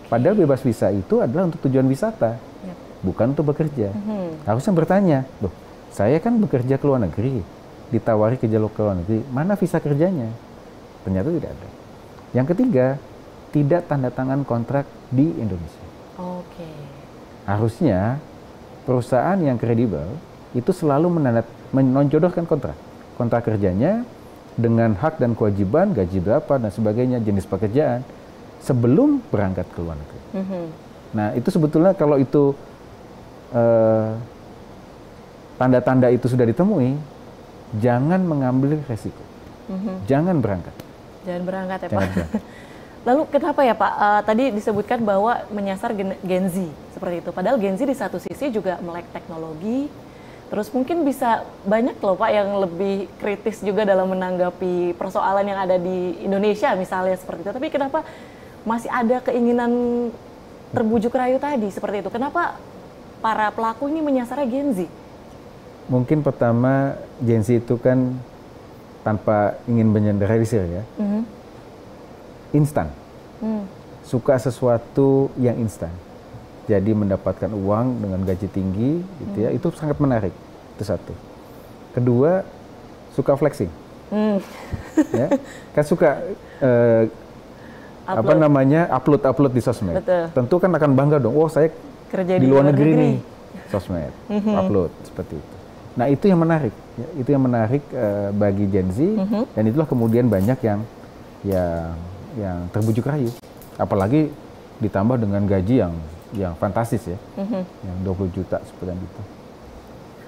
Padahal bebas visa itu adalah untuk tujuan wisata, bukan untuk bekerja. Harusnya bertanya, loh, saya kan bekerja ke luar negeri, ditawari kerja ke luar negeri, mana visa kerjanya? Ternyata tidak ada. Yang ketiga, tidak tanda tangan kontrak di Indonesia. Harusnya perusahaan yang kredibel itu selalu menjodohkan kontrak kerjanya dengan hak dan kewajiban, gaji berapa dan sebagainya, jenis pekerjaan, sebelum berangkat ke luar negeri. Nah, itu sebetulnya kalau itu tanda-tanda itu sudah ditemui, jangan mengambil resiko. Jangan berangkat. Jangan berangkat ya Pak. Lalu kenapa ya Pak, tadi disebutkan bahwa menyasar Gen Z seperti itu. Padahal Gen Z di satu sisi juga melek teknologi, Terus mungkin bisa banyak loh Pak yang lebih kritis juga dalam menanggapi persoalan yang ada di Indonesia misalnya seperti itu. Tapi kenapa masih ada keinginan terbujuk rayu tadi seperti itu? Kenapa para pelaku ini menyasarnya Gen Z? Mungkin pertama Gen Z itu kan tanpa ingin mengeneralisir ya, instan. Suka sesuatu yang instan. Jadi mendapatkan uang dengan gaji tinggi, gitu ya, itu sangat menarik. Itu satu. Kedua, suka flexing. Ya, kan suka upload di sosmed. Betul. Tentu kan akan bangga dong. Oh, saya Kerja di luar negeri nih, sosmed, upload seperti itu. Nah, itu yang menarik. Ya, itu yang menarik bagi Gen Z, dan itulah kemudian banyak yang terbujuk rayu. Apalagi ditambah dengan gaji yang fantastis ya, yang 20 juta seperti itu.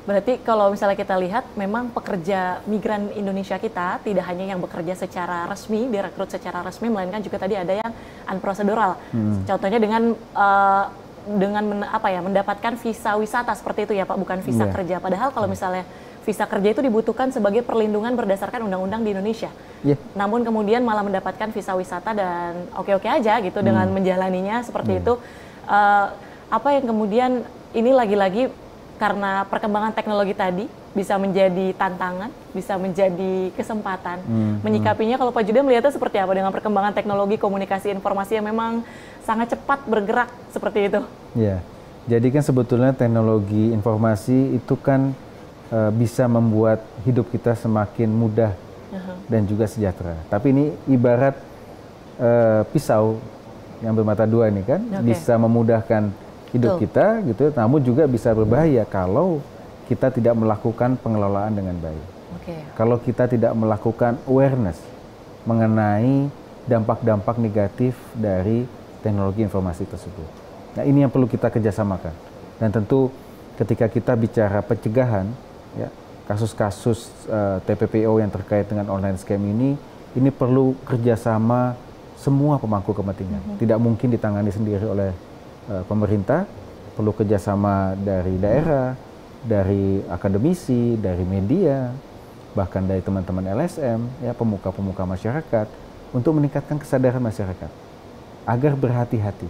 Berarti kalau misalnya kita lihat, memang pekerja migran Indonesia kita tidak hanya yang bekerja secara resmi, direkrut secara resmi, melainkan juga tadi ada yang unprocedural. Contohnya dengan mendapatkan visa wisata seperti itu ya Pak, bukan visa kerja. Padahal kalau misalnya visa kerja itu dibutuhkan sebagai perlindungan berdasarkan undang-undang di Indonesia. Namun kemudian malah mendapatkan visa wisata dan oke-oke aja gitu dengan menjalaninya seperti itu. Apa yang kemudian ini lagi-lagi karena perkembangan teknologi tadi bisa menjadi tantangan, bisa menjadi kesempatan. Menyikapinya kalau Pak Judah melihatnya seperti apa dengan perkembangan teknologi komunikasi informasi yang memang sangat cepat bergerak seperti itu? Ya, jadi kan sebetulnya teknologi informasi itu kan bisa membuat hidup kita semakin mudah dan juga sejahtera. Tapi ini ibarat pisau yang bermata dua ini kan, bisa memudahkan hidup kita gitu, namun juga bisa berbahaya kalau kita tidak melakukan pengelolaan dengan baik. Kalau kita tidak melakukan awareness mengenai dampak-dampak negatif dari teknologi informasi tersebut. Nah, ini yang perlu kita kerjasamakan. Dan tentu ketika kita bicara pencegahan, ya, kasus-kasus TPPO yang terkait dengan online scam ini perlu kerjasama semua pemangku kepentingan. Tidak mungkin ditangani sendiri oleh pemerintah, perlu kerjasama dari daerah, dari akademisi, dari media, bahkan dari teman-teman LSM, ya, pemuka-pemuka masyarakat, untuk meningkatkan kesadaran masyarakat agar berhati-hati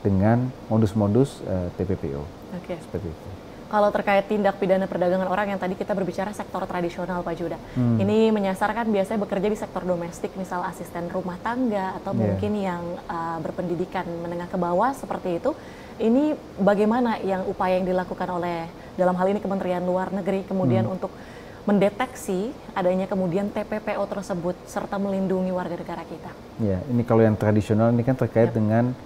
dengan modus-modus TPPO. Seperti itu. Kalau terkait tindak pidana perdagangan orang yang tadi kita berbicara sektor tradisional Pak Judah, ini menyasarkan biasanya bekerja di sektor domestik, misal asisten rumah tangga atau mungkin yang berpendidikan menengah ke bawah seperti itu. Ini bagaimana yang upaya yang dilakukan oleh dalam hal ini Kementerian Luar Negeri kemudian untuk mendeteksi adanya kemudian TPPO tersebut serta melindungi warga negara kita? Ya, ini kalau yang tradisional ini kan terkait dengan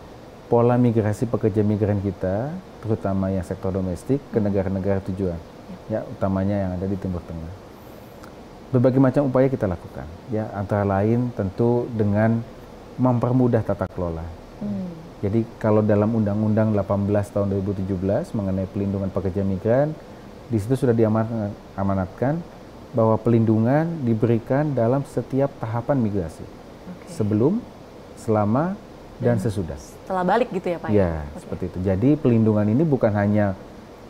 pola migrasi pekerja migran kita, terutama yang sektor domestik ke negara-negara tujuan, ya, utamanya yang ada di Timur Tengah. Berbagai macam upaya kita lakukan, ya, antara lain tentu dengan mempermudah tata kelola. Jadi kalau dalam Undang-Undang 18 tahun 2017 mengenai pelindungan pekerja migran, di situ sudah diamanatkan bahwa pelindungan diberikan dalam setiap tahapan migrasi, sebelum, selama, dan sesudah. Setelah balik gitu ya Pak? Ya, seperti itu. Jadi pelindungan ini bukan hanya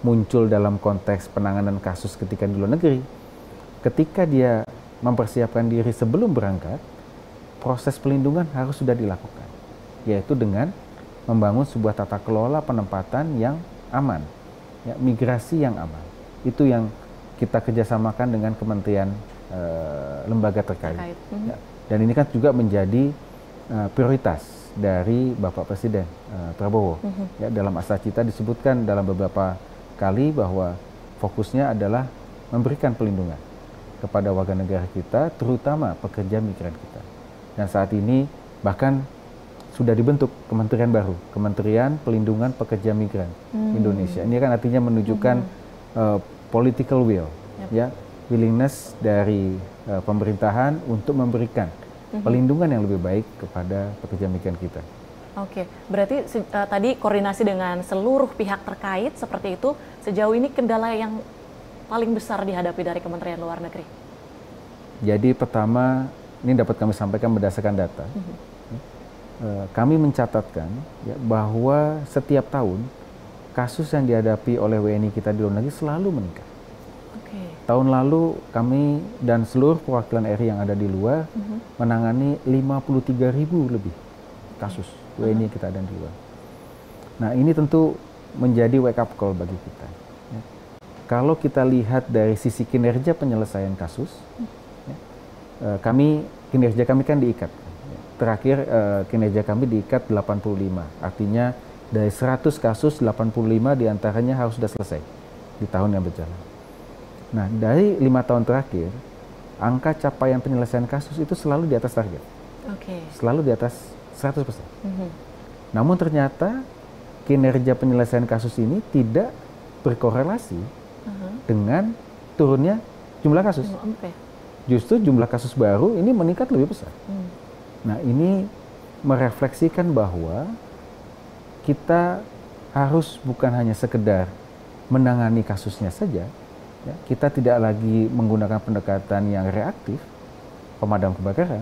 muncul dalam konteks penanganan kasus ketika di luar negeri. Ketika dia mempersiapkan diri sebelum berangkat, proses pelindungan harus sudah dilakukan, yaitu dengan membangun sebuah tata kelola penempatan yang aman, ya, migrasi yang aman. Itu yang kita kerjasamakan dengan kementerian lembaga terkait. Ya. Dan ini kan juga menjadi prioritas dari Bapak Presiden Prabowo. Ya, dalam Astra-Cita disebutkan dalam beberapa kali bahwa fokusnya adalah memberikan pelindungan kepada warga negara kita, terutama pekerja migran kita. Dan saat ini bahkan sudah dibentuk kementerian baru, Kementerian Pelindungan Pekerja Migran Indonesia. Ini kan artinya menunjukkan political will, ya, willingness dari pemerintahan untuk memberikan pelindungan yang lebih baik kepada pekerja migran kita. Oke, berarti tadi koordinasi dengan seluruh pihak terkait seperti itu. Sejauh ini kendala yang paling besar dihadapi dari Kementerian Luar Negeri? Jadi pertama, ini dapat kami sampaikan berdasarkan data. Kami mencatatkan, ya, bahwa setiap tahun kasus yang dihadapi oleh WNI kita di luar negeri selalu meningkat. Oke. Tahun lalu kami dan seluruh perwakilan RI yang ada di luar menangani 53.000 lebih kasus WNI yang kita ada di luar. Nah, ini tentu menjadi wake up call bagi kita. Ya. Kalau kita lihat dari sisi kinerja penyelesaian kasus, kinerja kami kan diikat. Terakhir kinerja kami diikat 85. Artinya dari 100 kasus 85 diantaranya harus sudah selesai di tahun yang berjalan. Nah, dari 5 tahun terakhir, angka capaian penyelesaian kasus itu selalu di atas target. Selalu di atas 100%. Namun ternyata kinerja penyelesaian kasus ini tidak berkorelasi dengan turunnya jumlah kasus. Justru jumlah kasus baru ini meningkat lebih besar. Nah, ini merefleksikan bahwa kita harus bukan hanya sekedar menangani kasusnya saja, ya, kita tidak lagi menggunakan pendekatan yang reaktif, pemadam kebakaran,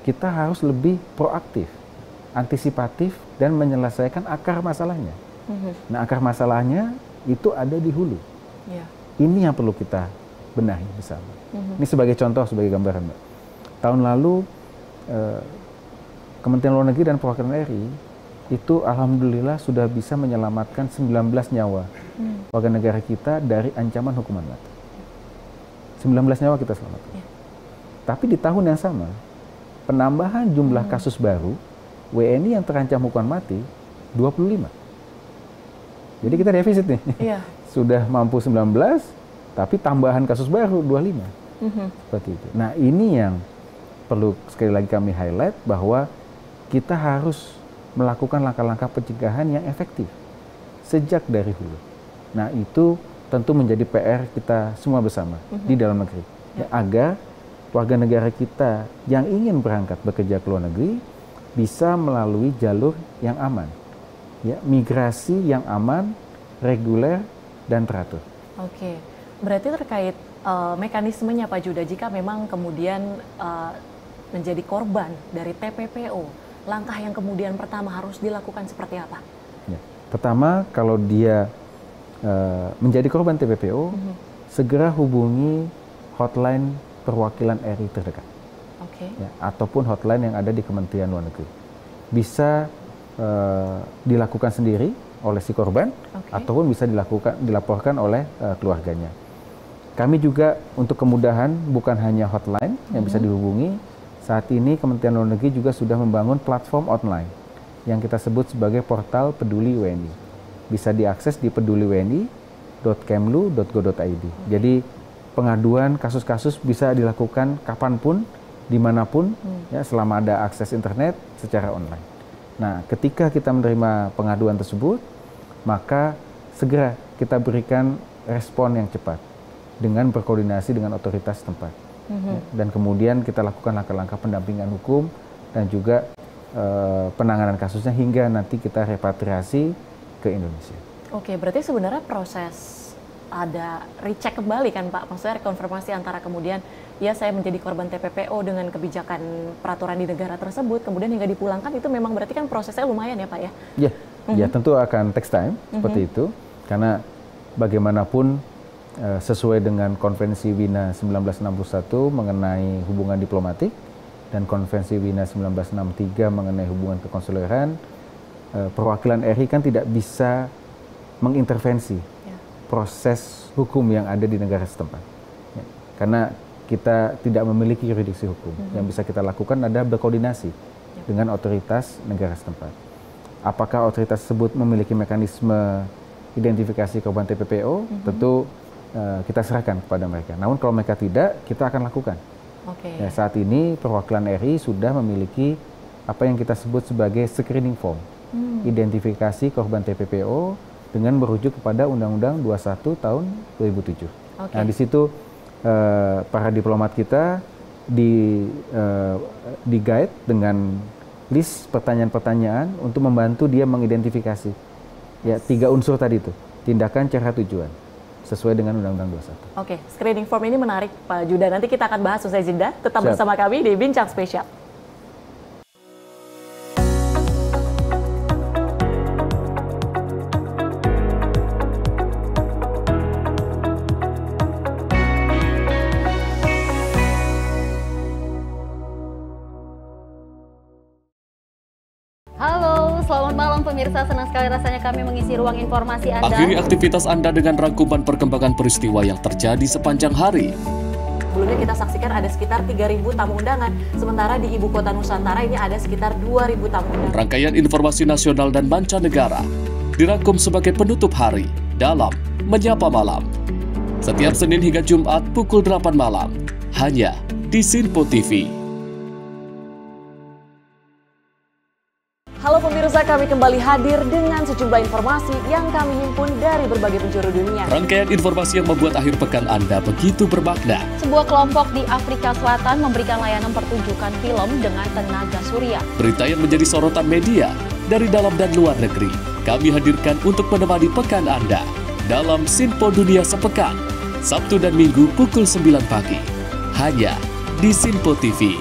kita harus lebih proaktif, antisipatif, dan menyelesaikan akar masalahnya. Nah, akar masalahnya itu ada di hulu. Ini yang perlu kita benahi bersama. Ini sebagai contoh, sebagai gambaran, Mbak. Tahun lalu Kementerian Luar Negeri dan Perwakilan RI itu alhamdulillah sudah bisa menyelamatkan 19 nyawa warga negara kita dari ancaman hukuman mati. 19 nyawa kita selamatkan. Tapi di tahun yang sama, penambahan jumlah kasus baru WNI yang terancam hukuman mati 25. Jadi kita defisit nih. Sudah mampu 19, tapi tambahan kasus baru 25. Seperti itu. Nah, ini yang perlu sekali lagi kami highlight, bahwa kita harus melakukan langkah-langkah pencegahan yang efektif sejak dari hulu. Nah, itu tentu menjadi PR kita semua bersama di dalam negeri, agar warga negara kita yang ingin berangkat bekerja ke luar negeri bisa melalui jalur yang aman, ya, migrasi yang aman, reguler, dan teratur. Oke, berarti terkait mekanismenya Pak Judah, jika memang kemudian menjadi korban dari TPPO, langkah yang kemudian pertama harus dilakukan seperti apa? Ya. Pertama, kalau dia menjadi korban TPPO, segera hubungi hotline perwakilan RI terdekat, ya, ataupun hotline yang ada di Kementerian Luar Negeri. Bisa dilakukan sendiri oleh si korban, ataupun bisa dilaporkan oleh keluarganya. Kami juga untuk kemudahan bukan hanya hotline yang bisa dihubungi. Saat ini Kementerian Luar Negeri juga sudah membangun platform online yang kita sebut sebagai portal Peduli WNI. Bisa diakses di peduliwni.kemlu.go.id. Jadi pengaduan kasus-kasus bisa dilakukan kapanpun, dimanapun, ya, selama ada akses internet secara online. Nah, ketika kita menerima pengaduan tersebut, maka segera kita berikan respon yang cepat dengan berkoordinasi dengan otoritas tempat. Ya, dan kemudian kita lakukan langkah-langkah pendampingan hukum dan juga penanganan kasusnya hingga nanti kita repatriasi ke Indonesia. Oke, berarti sebenarnya proses ada recheck kembali kan Pak? Maksudnya rekonfirmasi antara kemudian ya saya menjadi korban TPPO dengan kebijakan peraturan di negara tersebut, kemudian hingga dipulangkan, itu memang berarti kan prosesnya lumayan ya Pak ya? Ya, tentu akan takes time seperti itu, karena bagaimanapun sesuai dengan Konvensi Wina 1961 mengenai hubungan diplomatik dan Konvensi Wina 1963 mengenai hubungan kekonsuleran, perwakilan RI kan tidak bisa mengintervensi proses hukum yang ada di negara setempat. Ya, karena kita tidak memiliki yurisdiksi hukum. Yang bisa kita lakukan adalah berkoordinasi dengan otoritas negara setempat. Apakah otoritas tersebut memiliki mekanisme identifikasi korban TPPO? Tentu kita serahkan kepada mereka. Namun kalau mereka tidak, kita akan lakukan. Ya, saat ini perwakilan RI sudah memiliki apa yang kita sebut sebagai screening form, identifikasi korban TPPO dengan merujuk kepada Undang-Undang 21 tahun 2007. Nah, di situ para diplomat kita di guide dengan list pertanyaan-pertanyaan untuk membantu dia mengidentifikasi ya 3 unsur tadi itu, tindakan, cara, tujuan, sesuai dengan Undang-Undang 21. Oke, screening form ini menarik Pak Judah. Nanti kita akan bahas usai jeda. Tetap bersama kami di Bincang Spesial. malam pemirsa, senang sekali rasanya kami mengisi ruang informasi Anda. Akhiri aktivitas Anda dengan rangkuman perkembangan peristiwa yang terjadi sepanjang hari. Sebelumnya kita saksikan ada sekitar 3.000 tamu undangan, sementara di Ibu Kota Nusantara ini ada sekitar 2.000 tamu undangan. Rangkaian informasi nasional dan mancanegara dirangkum sebagai penutup hari dalam Menyapa Malam. Setiap Senin hingga Jumat pukul 8 malam, hanya di Sinpo TV. Halo pemirsa, kami kembali hadir dengan sejumlah informasi yang kami himpun dari berbagai penjuru dunia. Rangkaian informasi yang membuat akhir pekan Anda begitu bermakna. Sebuah kelompok di Afrika Selatan memberikan layanan pertunjukan film dengan tenaga surya. Berita yang menjadi sorotan media dari dalam dan luar negeri, kami hadirkan untuk menemani pekan Anda dalam Sinpo Dunia Sepekan, Sabtu dan Minggu pukul 9 pagi, hanya di Sinpo TV.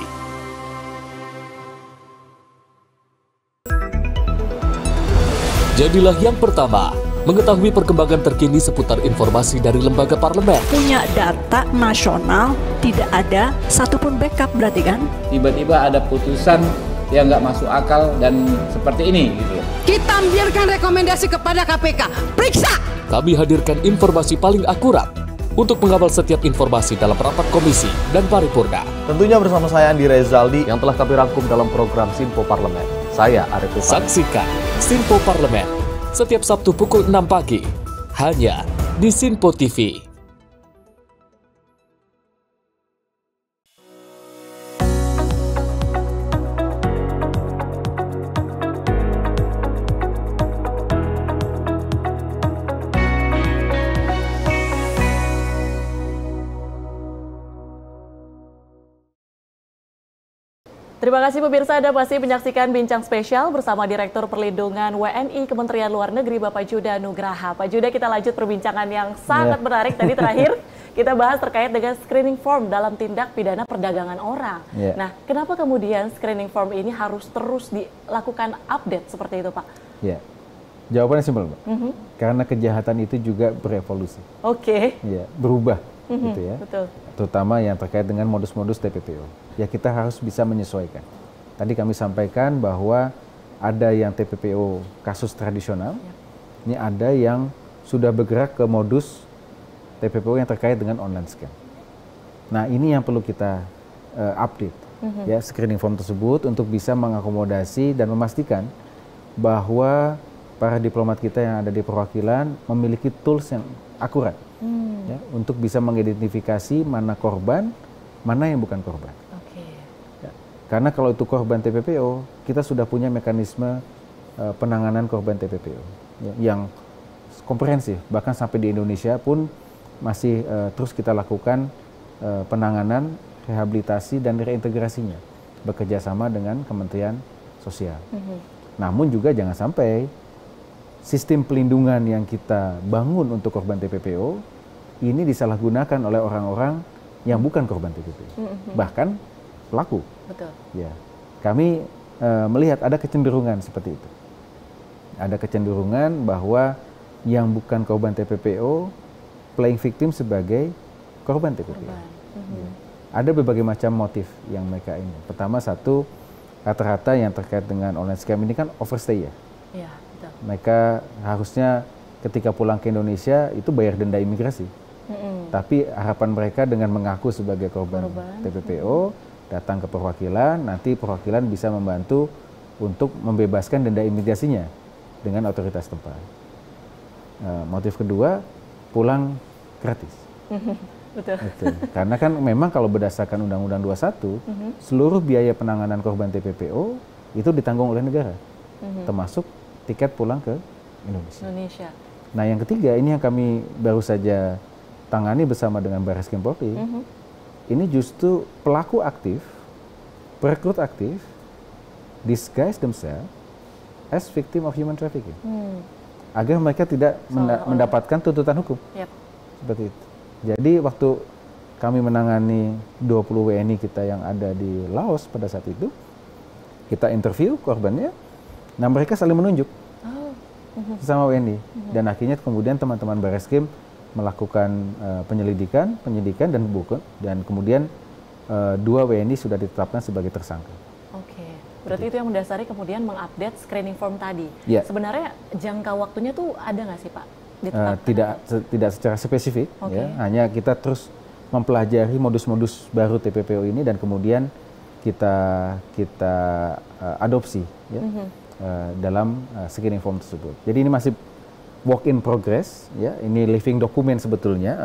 Jadilah yang pertama mengetahui perkembangan terkini seputar informasi dari lembaga parlemen. Punya data nasional, tidak ada satupun backup berarti kan? Tiba-tiba ada putusan yang nggak masuk akal dan seperti ini gitu loh. Kita biarkan rekomendasi kepada KPK, periksa! Kami hadirkan informasi paling akurat untuk mengawal setiap informasi dalam rapat komisi dan paripurna. Tentunya bersama saya Andi Rezaldi Yang telah kami rangkum dalam program Sinpo Parlemen. Saya Arif Rifani. Saksikan Sinpo Parlemen setiap Sabtu pukul 6 pagi hanya di Sinpo TV. Terima kasih pemirsa, Anda masih menyaksikan Bincang Spesial bersama Direktur Perlindungan WNI Kementerian Luar Negeri Bapak Juda Nugraha. Pak Juda, kita lanjut perbincangan yang sangat menarik. Tadi terakhir kita bahas terkait dengan screening form dalam tindak pidana perdagangan orang. Nah, kenapa kemudian screening form ini harus terus dilakukan update seperti itu, Pak? Jawabannya simpel, Pak. Karena kejahatan itu juga berevolusi. Berubah. Gitu ya. Betul. Terutama yang terkait dengan modus-modus TPPO. Ya kita harus bisa menyesuaikan. Tadi kami sampaikan bahwa ada yang TPPO kasus tradisional, ini ada yang sudah bergerak ke modus TPPO yang terkait dengan online scam. Nah ini yang perlu kita update, ya screening form tersebut untuk bisa mengakomodasi dan memastikan bahwa para diplomat kita yang ada di perwakilan memiliki tools yang akurat. Ya, untuk bisa mengidentifikasi mana korban, mana yang bukan korban. Ya, karena kalau itu korban TPPO, kita sudah punya mekanisme penanganan korban TPPO yang komprehensif. Bahkan sampai di Indonesia pun masih terus kita lakukan penanganan, rehabilitasi, dan reintegrasinya, bekerjasama dengan Kementerian Sosial. Namun juga jangan sampai sistem pelindungan yang kita bangun untuk korban TPPO ini disalahgunakan oleh orang-orang yang bukan korban TPPO, bahkan pelaku. Betul. Ya, kami melihat ada kecenderungan seperti itu. Ada kecenderungan bahwa yang bukan korban TPPO playing victim sebagai korban TPPO. Ya. Ada berbagai macam motif yang mereka ini. Pertama, satu, rata-rata yang terkait dengan online scam ini kan overstay ya. Mereka harusnya ketika pulang ke Indonesia itu bayar denda imigrasi. Tapi harapan mereka dengan mengaku sebagai korban TPPO, datang ke perwakilan, nanti perwakilan bisa membantu untuk membebaskan denda imigrasinya dengan otoritas tempat. Motif kedua, pulang gratis. Betul. Karena kan memang kalau berdasarkan Undang-Undang 21, seluruh biaya penanganan korban TPPO itu ditanggung oleh negara, termasuk tiket pulang ke Indonesia. Nah yang ketiga, ini yang kami baru saja tangani bersama dengan Barreskrim Polri. Ini justru pelaku aktif, perekrut aktif, disguise themselves as victim of human trafficking. Agar mereka tidak mendapatkan tuntutan hukum. Seperti itu. Jadi waktu kami menangani 20 WNI kita yang ada di Laos pada saat itu, kita interview korbannya, nah mereka saling menunjuk sesama WNI. Dan akhirnya kemudian teman-teman Barreskrim melakukan penyidikan dan kemudian 2 WNI sudah ditetapkan sebagai tersangka. Berarti itu yang mendasari kemudian mengupdate screening form tadi. Ya. Sebenarnya jangka waktunya tuh ada nggak sih Pak? Tidak secara spesifik, ya. Hanya kita terus mempelajari modus-modus baru TPPO ini dan kemudian kita adopsi ya, dalam screening form tersebut. Jadi ini masih work in progress, ya. Ini living document sebetulnya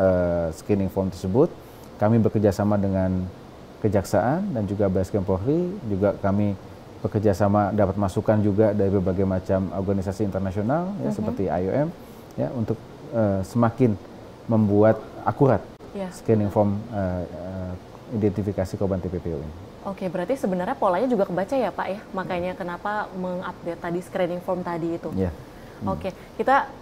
screening form tersebut. Kami bekerja sama dengan Kejaksaan dan juga Baris Krim Polri, juga kami bekerja sama dapat masukan juga dari berbagai macam organisasi internasional, ya, seperti IOM, ya, untuk semakin membuat akurat screening form identifikasi korban TPPO ini. Oke, berarti sebenarnya polanya juga kebaca ya Pak ya, makanya kenapa mengupdate tadi screening form tadi itu. Yeah. Oke, kita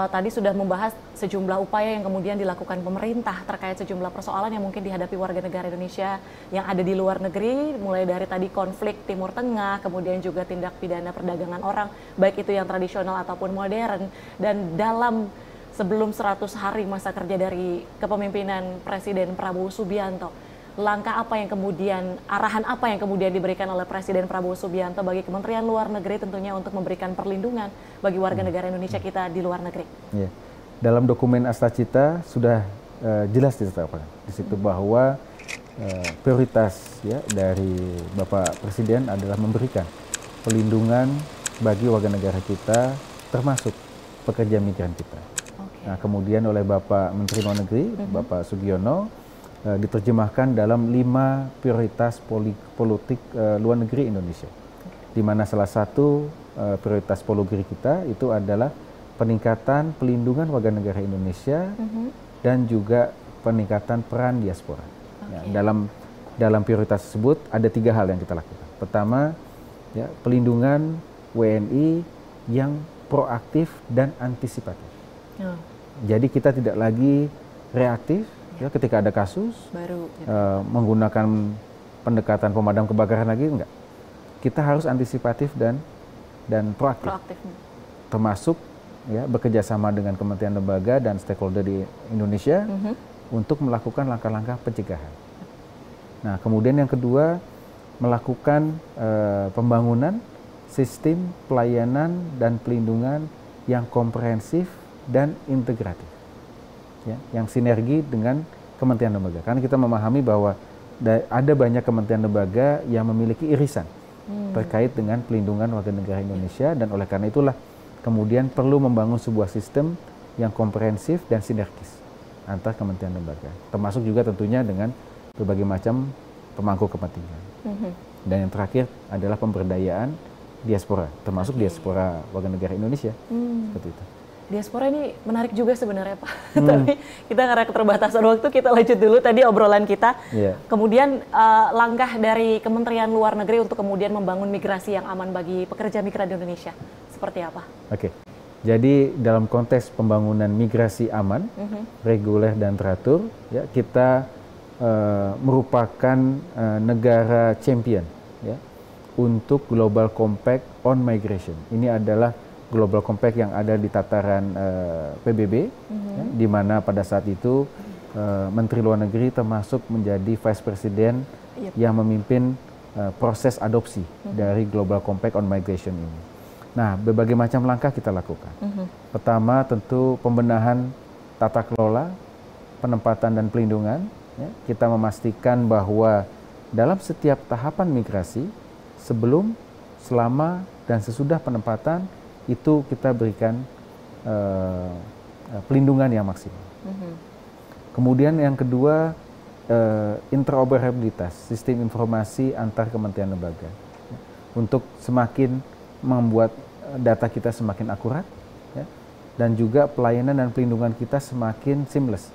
tadi sudah membahas sejumlah upaya yang kemudian dilakukan pemerintah terkait sejumlah persoalan yang mungkin dihadapi warga negara Indonesia yang ada di luar negeri, mulai dari tadi konflik Timur Tengah, kemudian juga tindak pidana perdagangan orang, baik itu yang tradisional ataupun modern. Dan dalam sebelum 100 hari masa kerja dari kepemimpinan Presiden Prabowo Subianto, langkah apa yang kemudian, arahan apa yang kemudian diberikan oleh Presiden Prabowo Subianto bagi Kementerian Luar Negeri tentunya untuk memberikan perlindungan bagi warga negara Indonesia kita di luar negeri? Ya. Dalam dokumen Astacita sudah jelas ditetapkan di situ bahwa prioritas ya dari Bapak Presiden adalah memberikan perlindungan bagi warga negara kita, termasuk pekerja migran kita. Nah, kemudian oleh Bapak Menteri Luar Negeri, Bapak Sugiono, diterjemahkan dalam 5 prioritas politik luar negeri Indonesia, di mana salah satu prioritas politik kita itu adalah peningkatan pelindungan warga negara Indonesia dan juga peningkatan peran diaspora. Ya, dalam prioritas tersebut ada 3 hal yang kita lakukan. Pertama, ya, pelindungan WNI yang proaktif dan antisipatif. Jadi kita tidak lagi reaktif. Ya, ketika ada kasus, menggunakan pendekatan pemadam kebakaran lagi, enggak. Kita harus antisipatif dan proaktif. Termasuk ya, bekerja sama dengan kementerian lembaga dan stakeholder di Indonesia untuk melakukan langkah-langkah pencegahan. Nah, kemudian yang kedua, melakukan pembangunan sistem pelayanan dan pelindungan yang komprehensif dan integratif. Ya, yang sinergi dengan kementerian lembaga. Karena kita memahami bahwa ada banyak kementerian lembaga yang memiliki irisan terkait dengan pelindungan warga negara Indonesia, dan oleh karena itulah kemudian perlu membangun sebuah sistem yang komprehensif dan sinergis antar kementerian lembaga. Termasuk juga tentunya dengan berbagai macam pemangku kepentingan. Dan yang terakhir adalah pemberdayaan diaspora, termasuk diaspora warga negara Indonesia. Seperti itu. Diaspora ini menarik juga sebenarnya Pak. Tapi kita karena keterbatasan waktu, kita lanjut dulu tadi obrolan kita. Kemudian langkah dari Kementerian Luar Negeri untuk kemudian membangun migrasi yang aman bagi pekerja migran di Indonesia. Seperti apa? Oke, jadi dalam konteks pembangunan migrasi aman, reguler dan teratur, ya, kita merupakan negara champion ya, untuk Global Compact on Migration. Ini adalah Global Compact yang ada di tataran PBB, ya, di mana pada saat itu Menteri Luar Negeri termasuk menjadi Vice President yang memimpin proses adopsi dari Global Compact on Migration ini. Nah, berbagai macam langkah kita lakukan. Pertama, tentu pembenahan tata kelola, penempatan dan pelindungan. Ya, kita memastikan bahwa dalam setiap tahapan migrasi, sebelum, selama, dan sesudah penempatan, itu kita berikan pelindungan yang maksimal. Kemudian yang kedua, interoperabilitas, sistem informasi antar kementerian lembaga. Untuk semakin membuat data kita semakin akurat, ya, dan juga pelayanan dan pelindungan kita semakin seamless,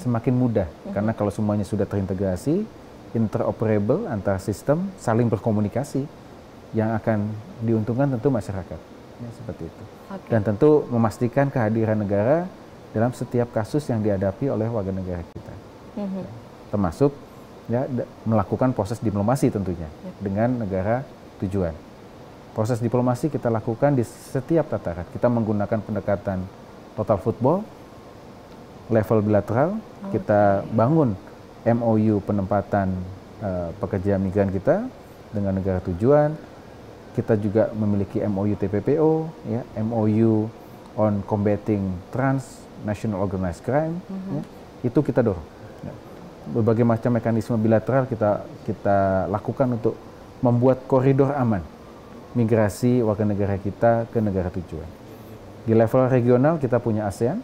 semakin mudah. Karena kalau semuanya sudah terintegrasi, interoperable antar sistem, saling berkomunikasi, yang akan diuntungkan tentu masyarakat. Ya, seperti itu. Dan tentu memastikan kehadiran negara dalam setiap kasus yang dihadapi oleh warga negara kita. Ya, termasuk ya, melakukan proses diplomasi tentunya dengan negara tujuan. Proses diplomasi kita lakukan di setiap tataran. Kita menggunakan pendekatan total football, level bilateral, kita bangun MOU penempatan pekerja migran kita, dengan negara tujuan. Kita juga memiliki MOU TPPO, ya, MOU on combating transnational organized crime, ya, itu kita dorong. Ya. Berbagai macam mekanisme bilateral kita lakukan untuk membuat koridor aman migrasi warga negara kita ke negara tujuan. Di level regional kita punya ASEAN,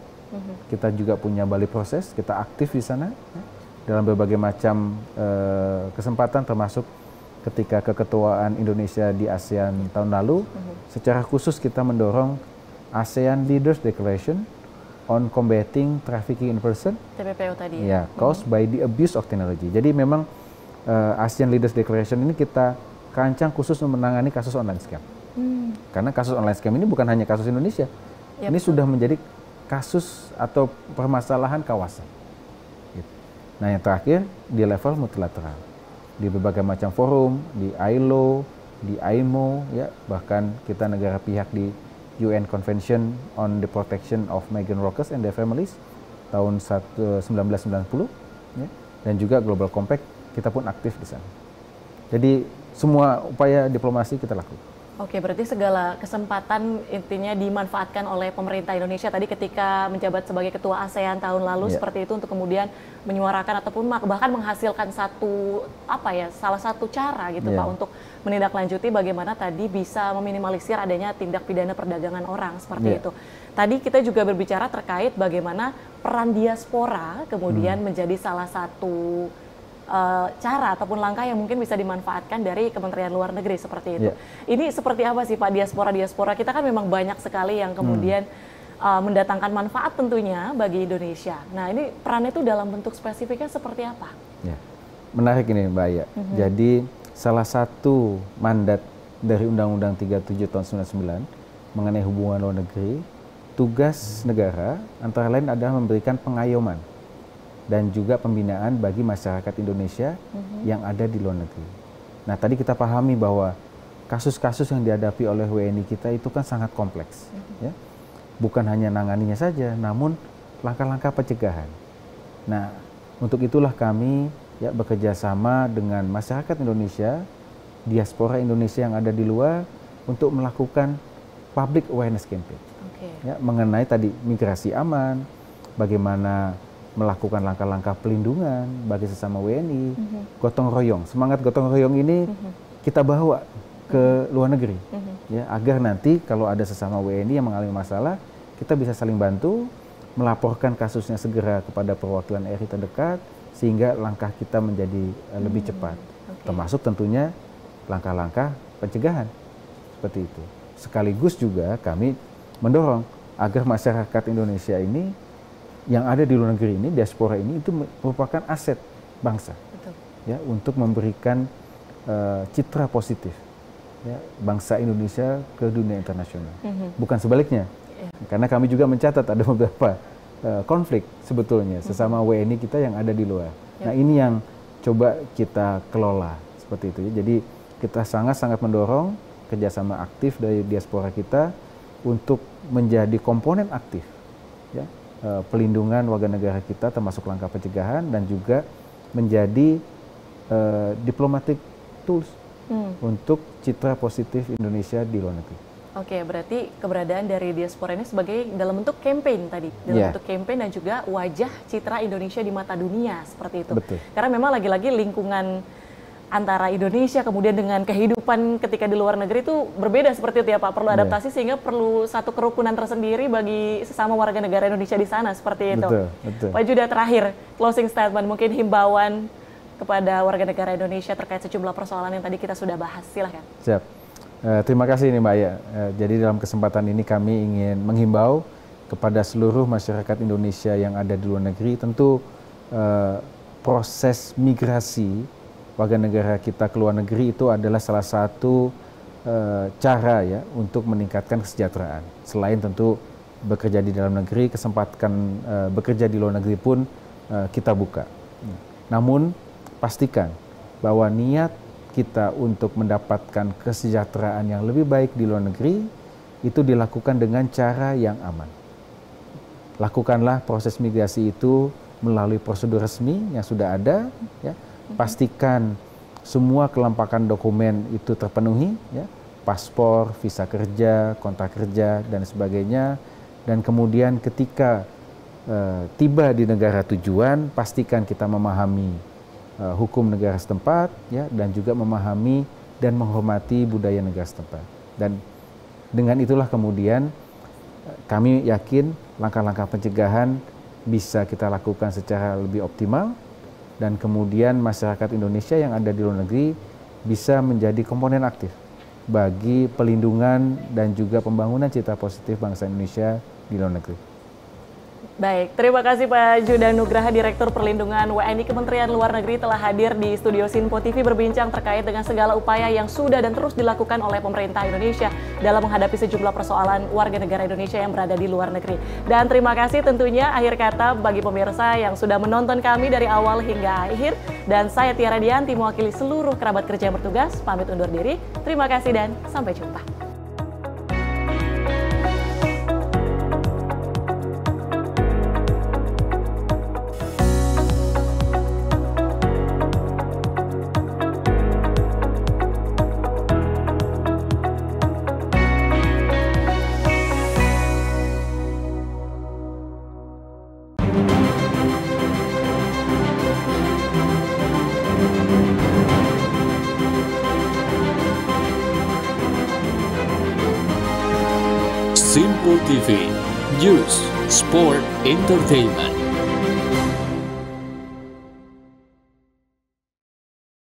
kita juga punya Bali Proses, kita aktif di sana ya, dalam berbagai macam kesempatan, termasuk ketika keketuaan Indonesia di ASEAN tahun lalu. Secara khusus kita mendorong ASEAN Leaders Declaration on combating trafficking in person, TPPO tadi ya, caused by the abuse of technology. Jadi memang ASEAN Leaders Declaration ini kita rancang khusus untuk menangani kasus online scam. Karena kasus online scam ini bukan hanya kasus Indonesia, ini sudah menjadi kasus atau permasalahan kawasan. Gitu. Nah, yang terakhir di level multilateral, di berbagai macam forum, di ILO, di IMO, ya, bahkan kita negara pihak di UN Convention on the Protection of Migrant Workers and Their Families tahun 1990, ya, dan juga Global Compact, kita pun aktif di sana. Jadi semua upaya diplomasi kita lakukan. Oke, berarti segala kesempatan intinya dimanfaatkan oleh pemerintah Indonesia tadi ketika menjabat sebagai ketua ASEAN tahun lalu seperti itu untuk kemudian menyuarakan ataupun bahkan menghasilkan salah satu cara gitu Pak untuk menindaklanjuti bagaimana tadi bisa meminimalisir adanya tindak pidana perdagangan orang seperti itu. Tadi kita juga berbicara terkait bagaimana peran diaspora kemudian menjadi salah satu cara ataupun langkah yang mungkin bisa dimanfaatkan dari Kementerian Luar Negeri seperti itu. Ini seperti apa sih Pak diaspora kita kan memang banyak sekali yang kemudian mendatangkan manfaat tentunya bagi Indonesia. Nah, ini perannya itu dalam bentuk spesifiknya seperti apa? Ya. Menarik ini Mbak Aya. Jadi salah satu mandat dari Undang-Undang 37 tahun 99 mengenai hubungan luar negeri, tugas negara antara lain adalah memberikan pengayoman dan juga pembinaan bagi masyarakat Indonesia yang ada di luar negeri. Nah, tadi kita pahami bahwa kasus-kasus yang dihadapi oleh WNI kita itu kan sangat kompleks, ya. Bukan hanya nanganinya saja, namun langkah-langkah pencegahan. Nah, untuk itulah kami ya bekerja sama dengan masyarakat Indonesia, diaspora Indonesia yang ada di luar untuk melakukan public awareness campaign, ya, mengenai tadi migrasi aman, bagaimana melakukan langkah-langkah pelindungan bagi sesama WNI, gotong royong. Semangat gotong royong ini kita bawa ke luar negeri, ya, agar nanti kalau ada sesama WNI yang mengalami masalah, kita bisa saling bantu, melaporkan kasusnya segera kepada perwakilan RI terdekat, sehingga langkah kita menjadi lebih cepat. Termasuk tentunya langkah-langkah pencegahan seperti itu. Sekaligus juga kami mendorong agar masyarakat Indonesia ini yang ada di luar negeri ini, diaspora ini, itu merupakan aset bangsa. Ya, untuk memberikan citra positif ya, bangsa Indonesia ke dunia internasional. Bukan sebaliknya, karena kami juga mencatat ada beberapa konflik sebetulnya sesama WNI kita yang ada di luar. Nah, ini yang coba kita kelola seperti itu ya. Jadi kita sangat-sangat mendorong kerjasama aktif dari diaspora kita untuk menjadi komponen aktif ya, pelindungan warga negara kita, termasuk langkah pencegahan, dan juga menjadi diplomatic tools untuk citra positif Indonesia di luar negeri. Oke, berarti keberadaan dari diaspora ini sebagai dalam bentuk campaign tadi, dalam bentuk campaign dan juga wajah citra Indonesia di mata dunia seperti itu. Betul. Karena memang lagi-lagi lingkungan antara Indonesia kemudian dengan kehidupan ketika di luar negeri itu berbeda seperti itu ya Pak, perlu adaptasi sehingga perlu satu kerukunan tersendiri bagi sesama warga negara Indonesia di sana seperti itu. Betul. Pak Judah, terakhir closing statement, mungkin himbauan kepada warga negara Indonesia terkait sejumlah persoalan yang tadi kita sudah bahas, silahkan. Siap. Terima kasih nih Mbak Aya. Jadi dalam kesempatan ini kami ingin menghimbau kepada seluruh masyarakat Indonesia yang ada di luar negeri, tentu proses migrasi warga negara kita ke luar negeri itu adalah salah satu cara ya untuk meningkatkan kesejahteraan. Selain tentu bekerja di dalam negeri, kesempatan bekerja di luar negeri pun kita buka. Namun pastikan bahwa niat kita untuk mendapatkan kesejahteraan yang lebih baik di luar negeri itu dilakukan dengan cara yang aman. Lakukanlah proses migrasi itu melalui prosedur resmi yang sudah ada, ya. Pastikan semua kelampakan dokumen itu terpenuhi, ya, paspor, visa kerja, kontrak kerja, dan sebagainya. Dan kemudian ketika tiba di negara tujuan, pastikan kita memahami hukum negara setempat, ya, dan juga memahami dan menghormati budaya negara setempat. Dan dengan itulah kemudian kami yakin langkah-langkah pencegahan bisa kita lakukan secara lebih optimal, dan kemudian masyarakat Indonesia yang ada di luar negeri bisa menjadi komponen aktif bagi pelindungan dan juga pembangunan citra positif bangsa Indonesia di luar negeri. Baik, terima kasih Pak Judah Nugraha, Direktur Perlindungan WNI Kementerian Luar Negeri telah hadir di studio Sinpo TV berbincang terkait dengan segala upaya yang sudah dan terus dilakukan oleh pemerintah Indonesia dalam menghadapi sejumlah persoalan warga negara Indonesia yang berada di luar negeri. Dan terima kasih tentunya akhir kata bagi pemirsa yang sudah menonton kami dari awal hingga akhir. Dan saya Tiara Dianti mewakili seluruh kerabat kerja yang bertugas, pamit undur diri. Terima kasih dan sampai jumpa. Sinpo TV, News, Sport, Entertainment.